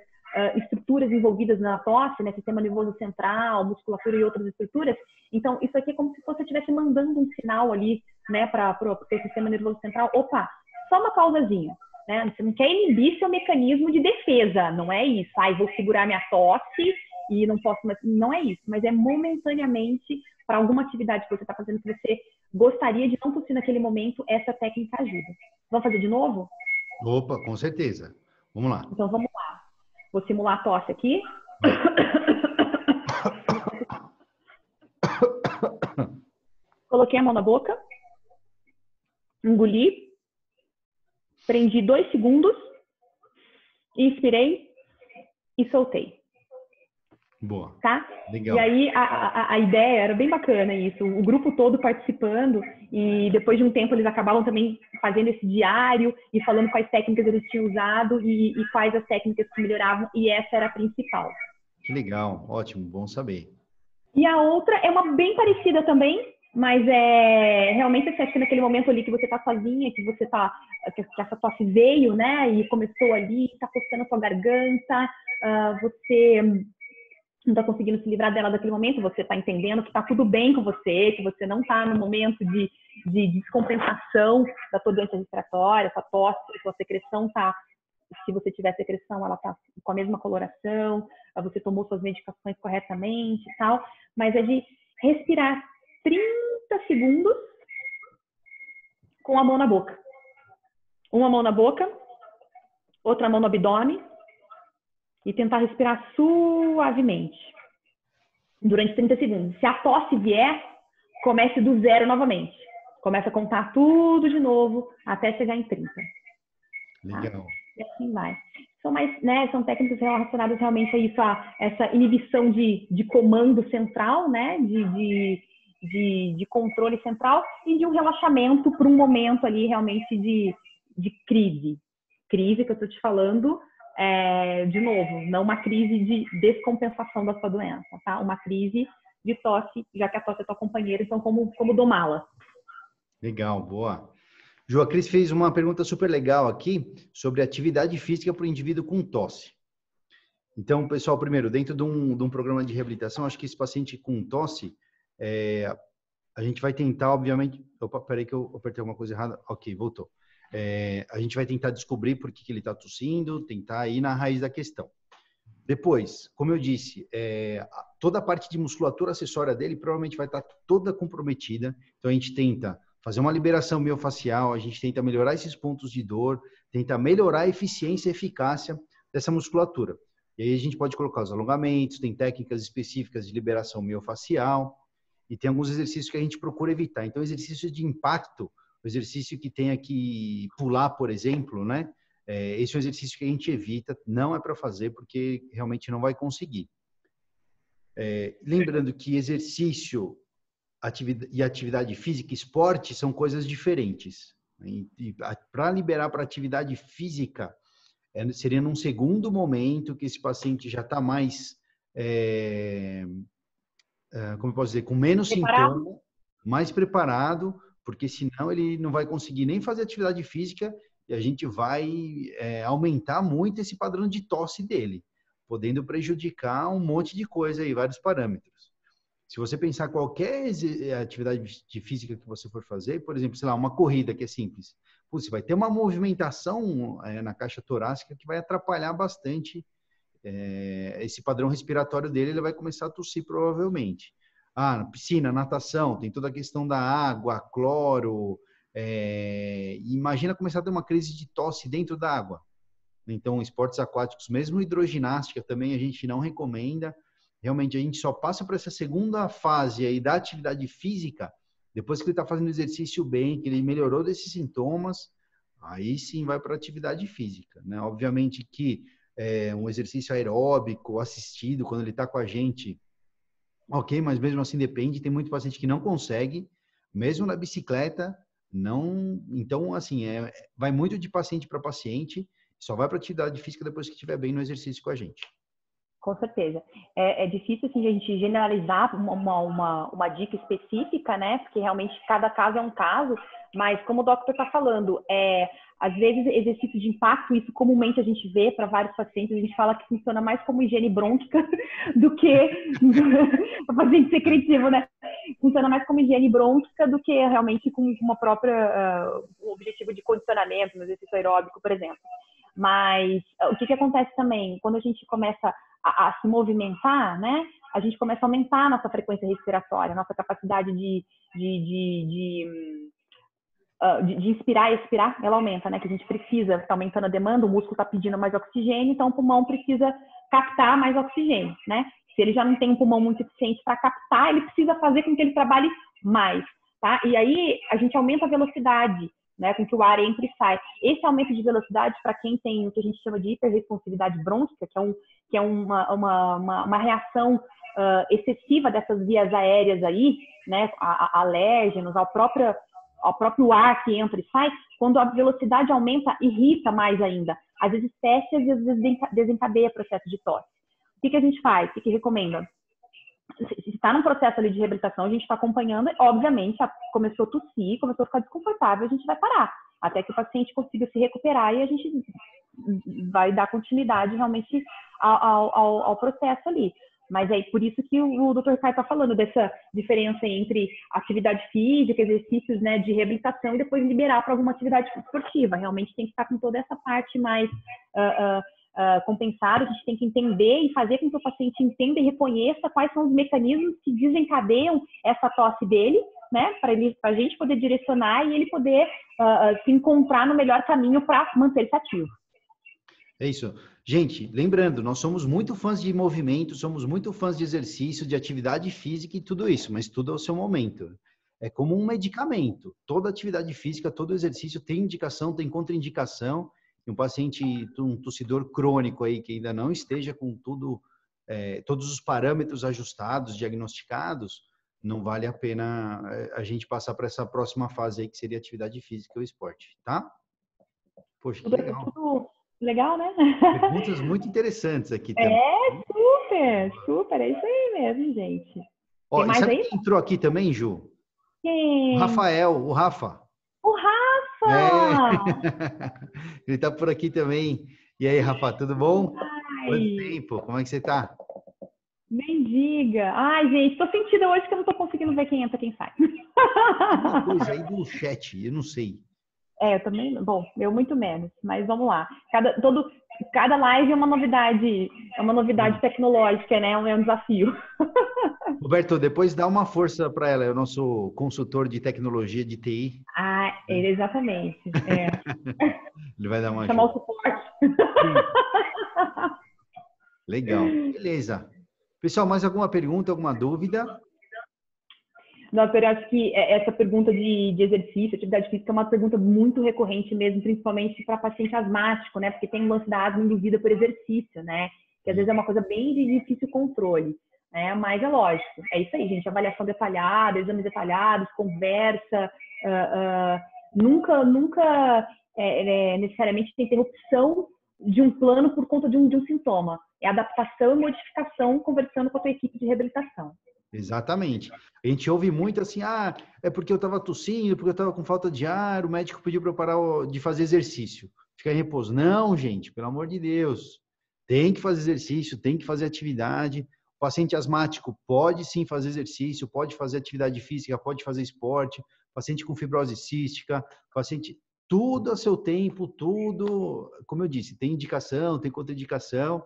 estruturas envolvidas na tosse, né? Sistema nervoso central, musculatura e outras estruturas. Então, isso aqui é como se você estivesse mandando um sinal ali, né? Para o sistema nervoso central. Opa, só uma pausazinha, né? Você não quer inibir seu mecanismo de defesa, não é isso. Vou segurar minha tosse e não posso mais. Não é isso, mas é momentaneamente para alguma atividade que você está fazendo que você gostaria de não tossir naquele momento, essa técnica ajuda. Vamos fazer de novo? Opa, com certeza. Vamos lá. Então, vamos lá. Vou simular a tosse aqui. Coloquei a mão na boca. Engoli. Prendi 2 segundos. Inspirei e soltei. Boa. Tá? Legal. E aí a ideia era bem bacana isso, o grupo todo participando, e depois de um tempo eles acabavam também fazendo esse diário e falando quais técnicas eles tinham usado e quais as técnicas que melhoravam, e essa era a principal. Que legal, ótimo, bom saber. E a outra é uma bem parecida também, mas realmente assim, acho que naquele momento ali que você tá sozinha, que essa tosse veio, né, e começou ali, tá coçando a sua garganta, você não está conseguindo se livrar dela daquele momento, você está entendendo que está tudo bem com você, que você não está no momento de descompensação da sua doença respiratória, sua tosse, sua secreção está, se você tiver secreção, ela está com a mesma coloração, você tomou suas medicações corretamente e tal, mas é de respirar 30 segundos com a mão na boca. Uma mão na boca, outra mão no abdômen, e tentar respirar suavemente durante 30 segundos. Se a tosse vier, comece do 0 novamente. Começa a contar tudo de novo até chegar em 30. Legal. Tá? E assim vai. São técnicas relacionadas realmente a isso, a essa inibição de comando central, né? De controle central e de um relaxamento por um momento ali realmente de crise. Crise que eu estou te falando, de novo, não uma crise de descompensação da sua doença, tá? Uma crise de tosse, já que a tosse é tua companheira, então como domá-la. Legal, boa. Ju, a Cris fez uma pergunta super legal aqui sobre atividade física para o indivíduo com tosse. Então, pessoal, primeiro, dentro de um programa de reabilitação, acho que esse paciente com tosse, a gente vai tentar, obviamente... Opa, peraí que eu apertei alguma coisa errada. Ok, voltou. A gente vai tentar descobrir por que ele está tossindo, tentar ir na raiz da questão. Depois, como eu disse, toda a parte de musculatura acessória dele provavelmente vai estar toda comprometida. Então, a gente tenta fazer uma liberação miofascial, a gente tenta melhorar esses pontos de dor, tenta melhorar a eficiência e eficácia dessa musculatura. E aí a gente pode colocar os alongamentos, tem técnicas específicas de liberação miofascial e tem alguns exercícios que a gente procura evitar. Então, exercícios de impacto, o exercício que tenha que pular, por exemplo, né? Esse é um exercício que a gente evita, não é para fazer porque realmente não vai conseguir. Lembrando que exercício, atividade física, esporte, são coisas diferentes. E para liberar para atividade física, seria num segundo momento que esse paciente já está mais, como eu posso dizer, com menos sintoma, mais preparado, porque senão ele não vai conseguir nem fazer atividade física e a gente vai aumentar muito esse padrão de tosse dele, podendo prejudicar um monte de coisa aí, vários parâmetros. Se você pensar qualquer atividade de física que você for fazer, por exemplo, sei lá, uma corrida que é simples, você vai ter uma movimentação na caixa torácica que vai atrapalhar bastante esse padrão respiratório dele, ele vai começar a tossir provavelmente. Na piscina, natação, tem toda a questão da água, cloro. Imagina começar a ter uma crise de tosse dentro da água. Então, esportes aquáticos, mesmo hidroginástica também a gente não recomenda. Realmente, a gente só passa para essa segunda fase aí da atividade física depois que ele está fazendo exercício bem, que ele melhorou desses sintomas, aí sim vai para a atividade física, né? Obviamente que um exercício aeróbico assistido, quando ele está com a gente, ok, mas mesmo assim depende, tem muito paciente que não consegue, mesmo na bicicleta, não. Então, assim, vai muito de paciente para paciente, só vai para atividade física depois que estiver bem no exercício com a gente. Com certeza. É difícil, assim, a gente generalizar uma dica específica, né? Porque realmente cada caso é um caso, mas como o doutor está falando, às vezes exercício de impacto, isso comumente a gente vê para vários pacientes, a gente fala que funciona mais como higiene brônquica do que para paciente secretivo, né? Funciona mais como higiene brônquica do que realmente com uma própria um objetivo de condicionamento, no exercício aeróbico, por exemplo. Mas o que acontece também? Quando a gente começa a se movimentar, né? A gente começa a aumentar a nossa frequência respiratória, a nossa capacidade de inspirar e expirar, ela aumenta, né? Que a gente precisa, está aumentando a demanda, o músculo está pedindo mais oxigênio, então o pulmão precisa captar mais oxigênio, né? Se ele já não tem um pulmão muito eficiente para captar, ele precisa fazer com que ele trabalhe mais, tá? E aí a gente aumenta a velocidade, né, com que o ar entra e sai. Esse aumento de velocidade, para quem tem o que a gente chama de hiperresponsividade brônquica, que é uma reação excessiva dessas vias aéreas aí, né, alérgenos, ao próprio ar que entra e sai, quando a velocidade aumenta, irrita mais ainda. Às vezes fecha e às vezes desencadeia processo de tosse. O que a gente faz? O que recomenda? Se está num processo ali de reabilitação, a gente está acompanhando, obviamente, começou a tossir, começou a ficar desconfortável, a gente vai parar, até que o paciente consiga se recuperar e a gente vai dar continuidade realmente ao processo ali. Mas é por isso que o Dr. Caio está falando dessa diferença entre atividade física, exercícios, né, de reabilitação e depois liberar para alguma atividade esportiva. Realmente tem que estar com toda essa parte mais compensada, a gente tem que entender e fazer com que o paciente entenda e reconheça quais são os mecanismos que desencadeiam essa tosse dele, né, para a gente poder direcionar e ele poder se encontrar no melhor caminho para manter-se ativo. É isso. Gente, lembrando, nós somos muito fãs de movimento, somos muito fãs de exercício, de atividade física e tudo isso, mas tudo ao seu momento. É como um medicamento. Toda atividade física, todo exercício tem indicação, tem contraindicação. E um paciente, um tossidor crônico aí que ainda não esteja com tudo, todos os parâmetros ajustados, diagnosticados, não vale a pena a gente passar para essa próxima fase aí, que seria atividade física ou esporte, tá? Poxa, que legal. Tudo legal, né? Perguntas muito interessantes aqui também. Super, é isso aí mesmo, gente. Ó, tem mais sabe aí? quem entrou aqui também, Ju? Quem? O Rafael, o Rafa. O Rafa! Ele tá por aqui também. E aí, Rafa, tudo bom? Ai, Quanto tempo? Como é que você tá? nem diga. Ai, gente, tô sentindo hoje que eu não tô conseguindo ver quem entra, quem sai. Uma coisa aí do chat, eu não sei. Eu também, bom, eu muito menos, mas vamos lá. Cada live é uma novidade tecnológica, né? É um desafio. Roberto, depois dá uma força para ela, é o nosso consultor de tecnologia de TI. Exatamente. Ele vai dar uma Chamar ajuda. o suporte. Legal, beleza. Pessoal, mais alguma pergunta, alguma dúvida? Doutor, eu acho que essa pergunta de exercício, atividade física, é uma pergunta muito recorrente mesmo, principalmente para paciente asmático, né? Porque tem o lance da asma induzida por exercício, né? Que às vezes é uma coisa bem de difícil controle. né? Mas é lógico, é isso aí, gente, avaliação detalhada, exames detalhados, conversa, nunca necessariamente tem interrupção de um plano por conta de um sintoma. É adaptação e modificação conversando com a tua equipe de reabilitação. Exatamente. A gente ouve muito assim, é porque eu estava tossindo, porque eu estava com falta de ar, o médico pediu para eu parar de fazer exercício. Ficar em repouso. Não, gente, pelo amor de Deus. Tem que fazer exercício, tem que fazer atividade. O paciente asmático pode sim fazer exercício, pode fazer atividade física, pode fazer esporte. Paciente com fibrose cística, paciente... Tudo a seu tempo, tudo... Como eu disse, tem indicação, tem contraindicação.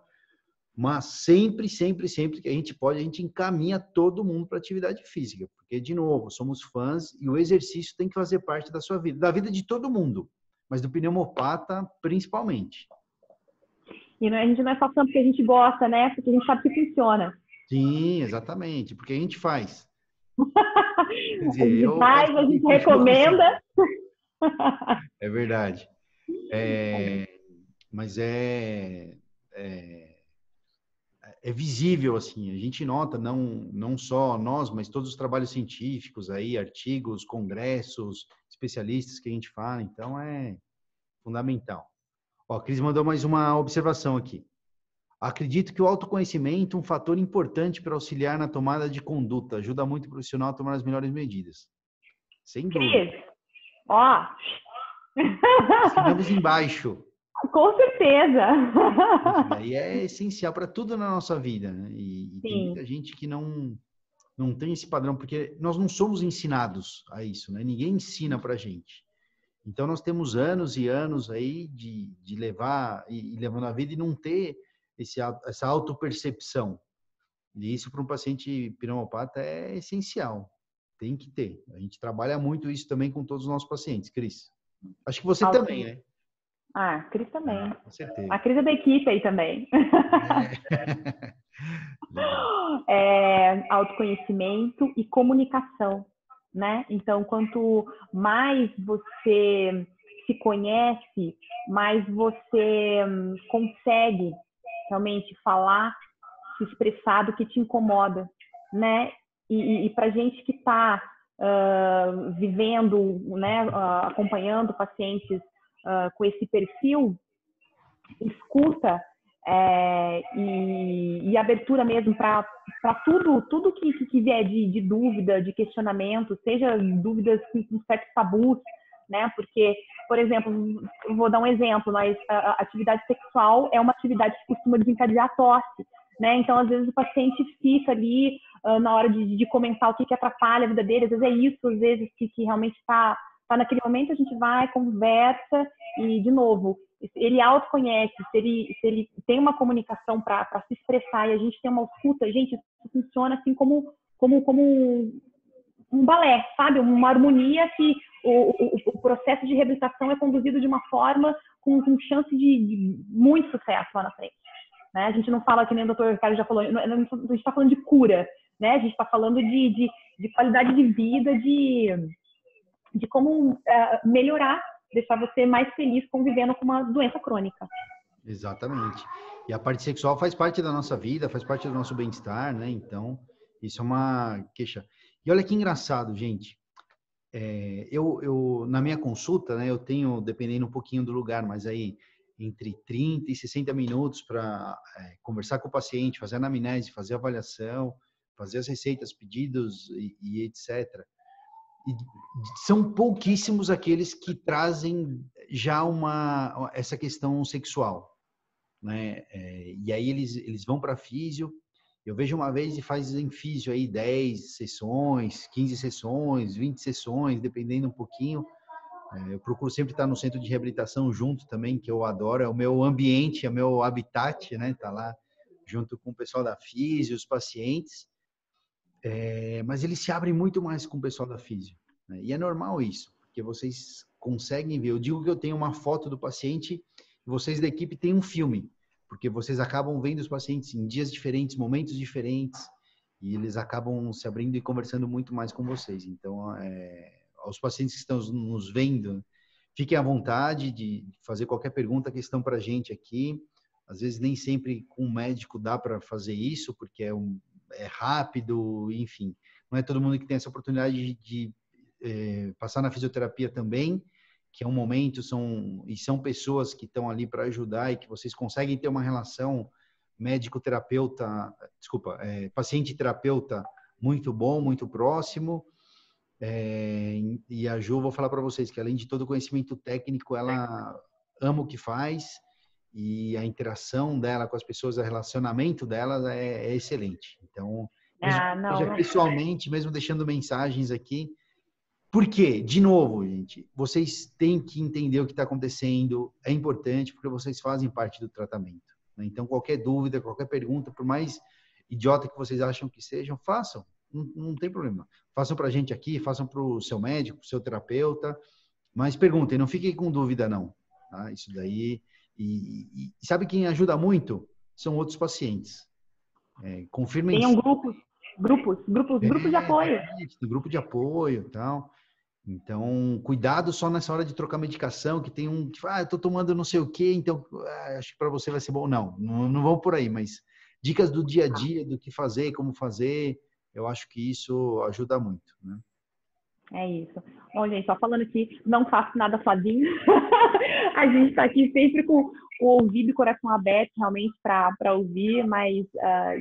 Mas sempre que a gente pode, a gente encaminha todo mundo para atividade física. Porque, de novo, somos fãs e o exercício tem que fazer parte da sua vida, da vida de todo mundo, mas do pneumopata principalmente. E a gente não é só fã porque a gente gosta, né? Porque a gente sabe que funciona. Sim, exatamente, porque a gente faz. Quer A dizer, gente faz, a gente continuo recomenda. É verdade. Mas é visível, assim, a gente nota, não só nós, mas todos os trabalhos científicos aí, artigos, congressos, especialistas que a gente fala, então é fundamental. Ó, a Cris mandou mais uma observação aqui. Acredito que o autoconhecimento é um fator importante para auxiliar na tomada de conduta, ajuda muito o profissional a tomar as melhores medidas. Sem dúvida. Cris, ó. Assinamos embaixo. Com certeza. Isso daí é essencial para tudo na nossa vida, né? E tem muita gente que não tem esse padrão, porque nós não somos ensinados a isso, né? Ninguém ensina para a gente. Então, nós temos anos e anos aí de levar e levando a vida e não ter essa autopercepção. E isso para um paciente pneumopata é essencial. Tem que ter. A gente trabalha muito isso também com todos os nossos pacientes, Cris. Acho que você também, né? A Cris também. Com certeza. A Cris é da equipe aí também. Autoconhecimento e comunicação, né? Então, quanto mais você se conhece, mais você consegue realmente falar, se expressar do que te incomoda, né? E para gente que está vivendo, né, acompanhando pacientes com esse perfil, escuta e abertura mesmo para tudo que vier de dúvida, de questionamento, seja dúvidas com certos tabus, né? Porque, por exemplo, eu vou dar um exemplo, mas a atividade sexual é uma atividade que costuma desencadear tosse, né? Então, às vezes o paciente fica ali na hora de comentar o que atrapalha a vida dele, às vezes é isso, às vezes que realmente está naquele momento, a gente vai, conversa e, de novo, ele autoconhece, se ele tem uma comunicação para se expressar e a gente tem uma escuta, gente, isso funciona assim como um balé, sabe? Uma harmonia que o processo de reabilitação é conduzido de uma forma com chance de muito sucesso lá na frente. Né? A gente não fala, que nem o doutor Ricardo já falou, a gente está falando de cura, né? A gente está falando de qualidade de vida, de como melhorar, deixar você mais feliz convivendo com uma doença crônica. Exatamente. E a parte sexual faz parte da nossa vida, faz parte do nosso bem-estar, né? Então, isso é uma queixa. E olha que engraçado, gente. Eu na minha consulta, né, eu tenho, dependendo um pouquinho do lugar, mas aí entre 30 e 60 minutos para conversar com o paciente, fazer a anamnese, fazer a avaliação, fazer as receitas, pedidos e etc. E são pouquíssimos aqueles que trazem já essa questão sexual, né? E aí eles vão para físio. Eu vejo uma vez e fazem físio aí 10 sessões, 15 sessões, 20 sessões, dependendo um pouquinho. Eu procuro sempre estar no centro de reabilitação junto também, que eu adoro. É o meu ambiente, é o meu habitat, né? Tá lá junto com o pessoal da físio, os pacientes. Mas eles se abrem muito mais com o pessoal da físio, né? E é normal isso, porque vocês conseguem ver. Eu digo que eu tenho uma foto do paciente e vocês da equipe têm um filme, porque vocês acabam vendo os pacientes em dias diferentes, momentos diferentes, e eles acabam se abrindo e conversando muito mais com vocês. Então, aos pacientes que estão nos vendo, fiquem à vontade de fazer qualquer pergunta, questão para a gente aqui. Às vezes nem sempre com o médico dá para fazer isso, porque rápido, enfim. Não é todo mundo que tem essa oportunidade de passar na fisioterapia também, que é um momento, são pessoas que estão ali para ajudar e que vocês conseguem ter uma relação médico-terapeuta, desculpa, paciente-terapeuta muito bom, muito próximo. E a Ju, vou falar para vocês que além de todo o conhecimento técnico, ela ama o que faz e a interação dela com as pessoas, o relacionamento dela é excelente. Então, mesmo que seja pessoalmente, mesmo deixando mensagens aqui. Por quê? De novo, gente, vocês têm que entender o que está acontecendo, é importante porque vocês fazem parte do tratamento, né? Então, qualquer dúvida, qualquer pergunta, por mais idiota que vocês acham que sejam, façam, não tem problema. Façam para a gente aqui, façam para o seu médico, para o seu terapeuta, mas perguntem, não fiquem com dúvida não, tá? Isso daí, e sabe quem ajuda muito? São outros pacientes. Confirmem. Tenham grupos de apoio. Grupo de apoio e tal. Então, cuidado só nessa hora de trocar medicação, que tem um que fala, eu tô tomando não sei o quê, então acho que para você vai ser bom. Não vão por aí, mas dicas do dia a dia, do que fazer, como fazer, eu acho que isso ajuda muito, né? É isso. Bom, gente, só falando aqui, não faço nada sozinho. A gente está aqui sempre com o ouvido e o coração aberto, realmente, para ouvir, mas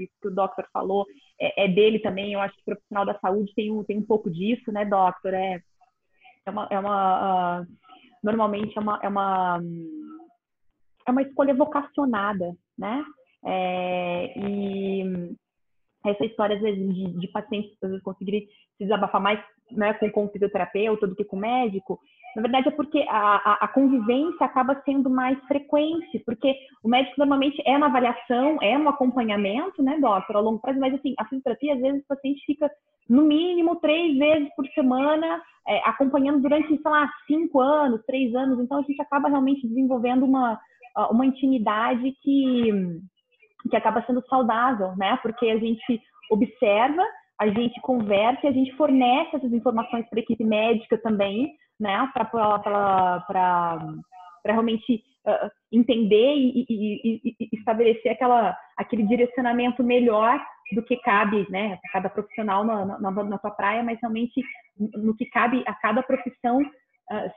isso que o Doctor falou é dele também. Eu acho que o profissional da saúde tem um pouco disso, né, Doctor? Normalmente é uma escolha vocacionada, né? E essa história, às vezes, de pacientes às vezes, conseguirem se desabafar mais, né, com o fisioterapeuta do que com o médico, na verdade é porque a convivência acaba sendo mais frequente, porque o médico normalmente é uma avaliação, é um acompanhamento, né, Doctor, ao longo prazo, mas assim, a fisioterapia, às vezes, o paciente fica no mínimo 3 vezes por semana, acompanhando durante, sei lá, 5 anos, 3 anos, então a gente acaba realmente desenvolvendo uma intimidade que acaba sendo saudável, né? Porque a gente observa, a gente conversa, a gente fornece essas informações para a equipe médica também, né? Para realmente entender e estabelecer aquele direcionamento melhor do que cabe, né? A cada profissional na sua praia, mas realmente no que cabe a cada profissão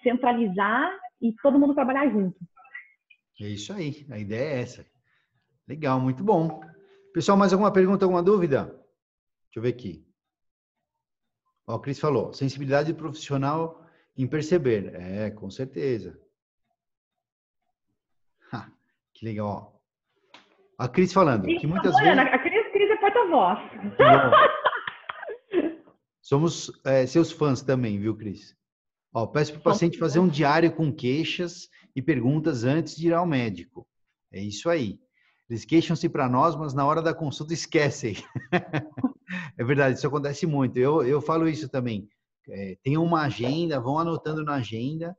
centralizar e todo mundo trabalhar junto. É isso aí, a ideia é essa. Legal, muito bom. Pessoal, mais alguma pergunta, alguma dúvida? Deixa eu ver aqui. Ó, o Cris falou, sensibilidade profissional em perceber. Com certeza. Que legal. Ó. A Cris falando que muitas vezes... A Cris é porta-voz. Somos seus fãs também, viu, Cris? Ó, peço para o paciente fazer um diário com queixas e perguntas antes de ir ao médico. É isso aí. Eles queixam-se para nós, mas na hora da consulta esquecem. É verdade, isso acontece muito. Eu falo isso também. Tenham uma agenda, vão anotando na agenda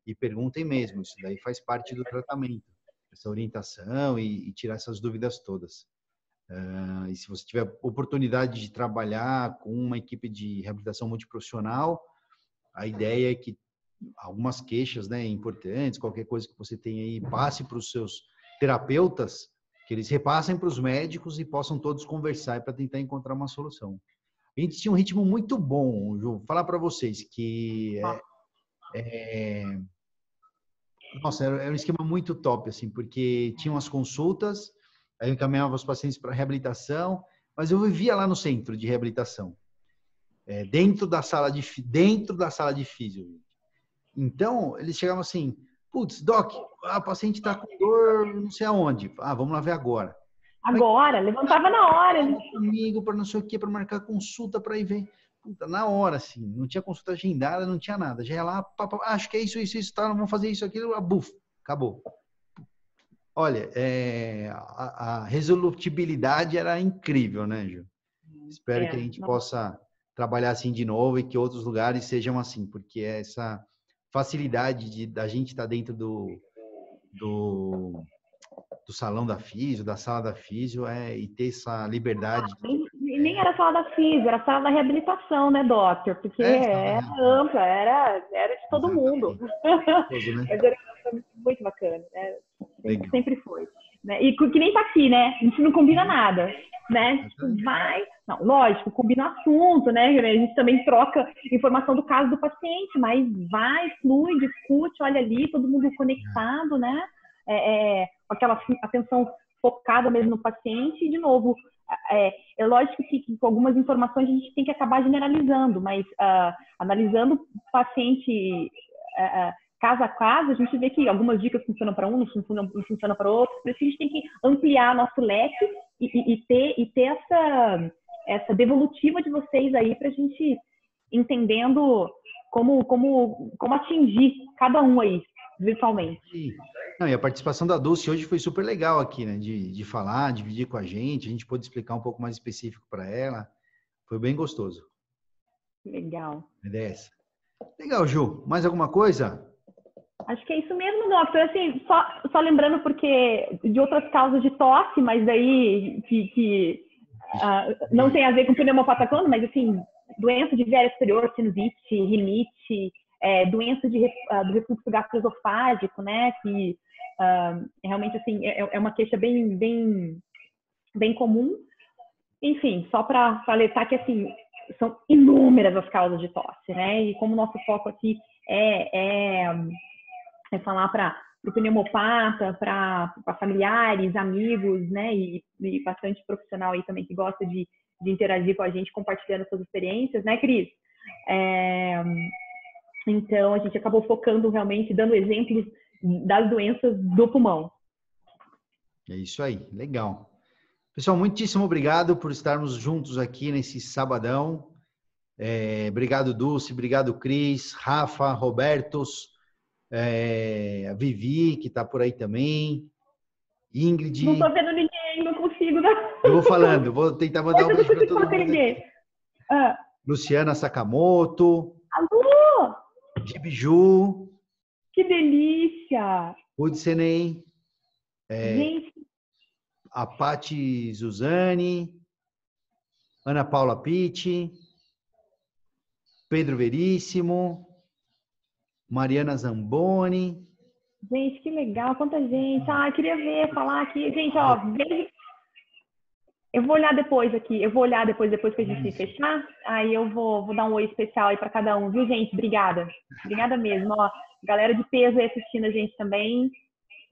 e perguntem mesmo. Isso daí faz parte do tratamento. Essa orientação e tirar essas dúvidas todas. E se você tiver oportunidade de trabalhar com uma equipe de reabilitação multiprofissional, a ideia é que algumas queixas, né, importantes, qualquer coisa que você tenha aí, passe para os seus terapeutas, que eles repassem para os médicos e possam todos conversar para tentar encontrar uma solução. A gente tinha um ritmo muito bom, Ju. Vou falar para vocês que nossa, era um esquema muito top, assim, porque tinham as consultas, aí eu encaminhava os pacientes para reabilitação, mas eu vivia lá no centro de reabilitação, dentro da sala de físio. Então, eles chegavam assim, putz, Doc, a paciente está com dor não sei aonde. Vamos lá ver agora. Agora, levantava na hora. Comigo para não sei o que, para marcar consulta, para ir ver. Puta, na hora, assim, não tinha consulta agendada, não tinha nada. Já ia lá, acho que é isso, tá, vamos fazer isso, aquilo, buf, acabou. Olha, a resolutibilidade era incrível, né, Ju? Espero que a gente possa trabalhar assim de novo e que outros lugares sejam assim, porque essa facilidade da gente estar dentro do salão da físio, da sala da físio, e ter essa liberdade. Nem era sala da físio, era sala da reabilitação, né, Doctor? Porque era ampla, era de todo mundo. Mas era muito bacana, né? Sempre foi. né? E que nem tá aqui, né? A gente não combina nada, né? Vai, não, lógico, combina assunto, né? A gente também troca informação do caso do paciente, mas vai, flui, discute, olha ali, todo mundo conectado, né? Com aquela atenção focada mesmo no paciente, e de novo, é lógico que com algumas informações a gente tem que acabar generalizando, mas analisando o paciente caso a caso, a gente vê que algumas dicas funcionam para um, não funcionam para outro, por isso a gente tem que ampliar nosso leque e ter essa devolutiva de vocês aí para a gente entendendo como atingir cada um aí, virtualmente. Não, e a participação da Dulce hoje foi super legal aqui, né? De falar, dividir com a gente pôde explicar um pouco mais específico para ela. Foi bem gostoso. Legal. A ideia é essa. Legal, Ju. Mais alguma coisa? Acho que é isso mesmo, Doctor. Assim, só lembrando porque de outras causas de tosse, mas daí que não tem a ver com pneumopatacona, mas assim, doença de viária superior, sinusite, rinite, doença do refluxo gastroesofágico, né? Que realmente assim é uma queixa bem comum. Enfim, só para alertar que assim são inúmeras as causas de tosse, né? E como o nosso foco aqui é falar para o pneumopata, para familiares, amigos, né? E bastante profissional aí também que gosta de interagir com a gente, compartilhando suas experiências, né, Cris? Então, a gente acabou focando realmente, dando exemplos das doenças do pulmão. É isso aí, legal. Pessoal, muitíssimo obrigado por estarmos juntos aqui nesse sabadão. Obrigado, Dulce, obrigado, Cris, Rafa, Robertos, a Vivi, que está por aí também, Ingrid. Não estou vendo ninguém, não consigo. Não. Eu vou falando, vou tentar mandar um beijo para todo mundo. Ninguém. Luciana Sakamoto. Alô! Dibiju. Que delícia! Udsenei. Gente. A Pati Zuzani. Ana Paula Pitti. Pedro Veríssimo. Mariana Zamboni. Gente, que legal, quanta gente. Queria ver, falar aqui. Gente, ó, eu vou olhar depois aqui. Eu vou olhar depois que a gente fechar. Aí eu vou dar um oi especial aí para cada um, viu, gente? Obrigada. Obrigada mesmo. Ó, galera de peso aí assistindo a gente também.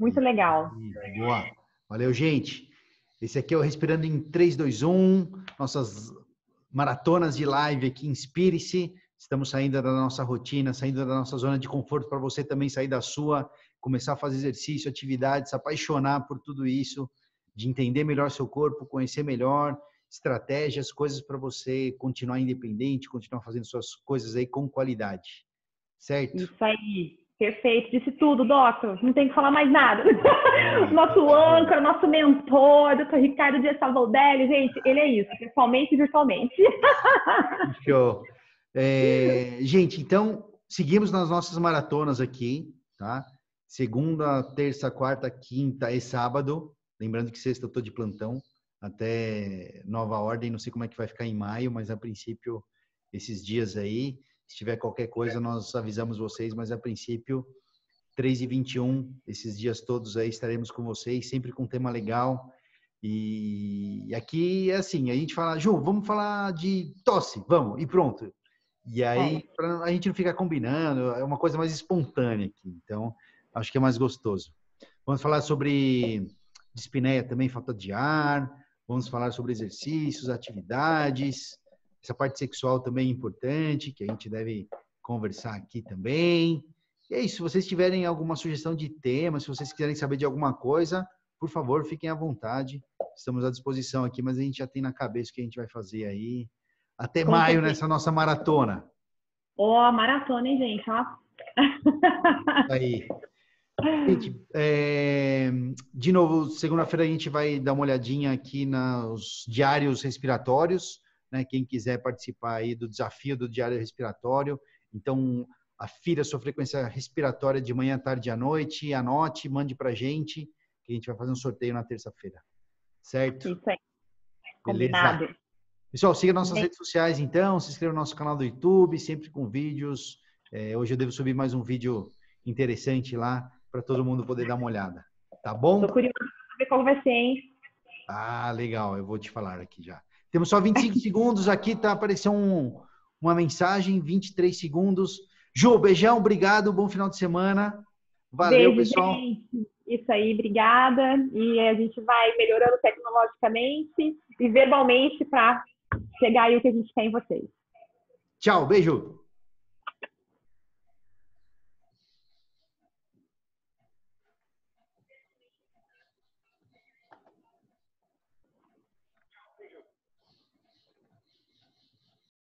Muito legal. Boa. Valeu, gente. Esse aqui é o Respirando em 3, 2, 1. Nossas maratonas de live aqui. Inspire-se. Estamos saindo da nossa rotina, saindo da nossa zona de conforto para você também sair da sua, começar a fazer exercício, atividade, se apaixonar por tudo isso, de entender melhor seu corpo, conhecer melhor, estratégias, coisas para você continuar independente, continuar fazendo suas coisas aí com qualidade. Certo? Isso aí. Perfeito. Disse tudo, Doctor. Não tem que falar mais nada. Nosso âncora, nosso mentor, Dr. Ricardo Dias Savoldelli, gente, ele é isso, pessoalmente e virtualmente. Show. Gente, então, seguimos nas nossas maratonas aqui, tá? Segunda, terça, quarta, quinta e sábado. Lembrando que sexta eu tô de plantão até nova ordem. Não sei como é que vai ficar em maio, mas a princípio, esses dias aí, se tiver qualquer coisa, nós avisamos vocês, mas a princípio, 3 e 21, esses dias todos aí estaremos com vocês, sempre com um tema legal. E aqui é assim, a gente fala, Ju, vamos falar de tosse, vamos, e pronto. E aí, a gente não fica combinando, é uma coisa mais espontânea aqui. Então, acho que é mais gostoso. Vamos falar sobre dispneia também, falta de ar. Vamos falar sobre exercícios, atividades. Essa parte sexual também é importante, que a gente deve conversar aqui também. E é isso. Se vocês tiverem alguma sugestão de tema, se vocês quiserem saber de alguma coisa, por favor, fiquem à vontade. Estamos à disposição aqui, mas a gente já tem na cabeça o que a gente vai fazer aí. Até maio nessa nossa maratona. Maratona, hein, gente? Ó. Aí. Gente, de novo, segunda-feira a gente vai dar uma olhadinha aqui nos diários respiratórios, né? Quem quiser participar aí do desafio do diário respiratório. Então, afira a sua frequência respiratória de manhã, tarde e à noite, anote, mande pra gente, que a gente vai fazer um sorteio na terça-feira. Certo? Isso aí. Combinado. Beleza. Pessoal, siga nossas redes sociais, então. Se inscreva no nosso canal do YouTube, sempre com vídeos. Hoje eu devo subir mais um vídeo interessante lá, para todo mundo poder dar uma olhada. Tá bom? Tô curiosa para ver qual vai ser, hein? Ah, legal, eu vou te falar aqui já. Temos só 25 segundos aqui, tá aparecendo uma mensagem, 23 segundos. Ju, beijão, obrigado, bom final de semana. Valeu, Beijo, pessoal. gente. Isso aí, obrigada. E a gente vai melhorando tecnologicamente e verbalmente para chegar aí o que a gente quer em vocês. Tchau, beijo.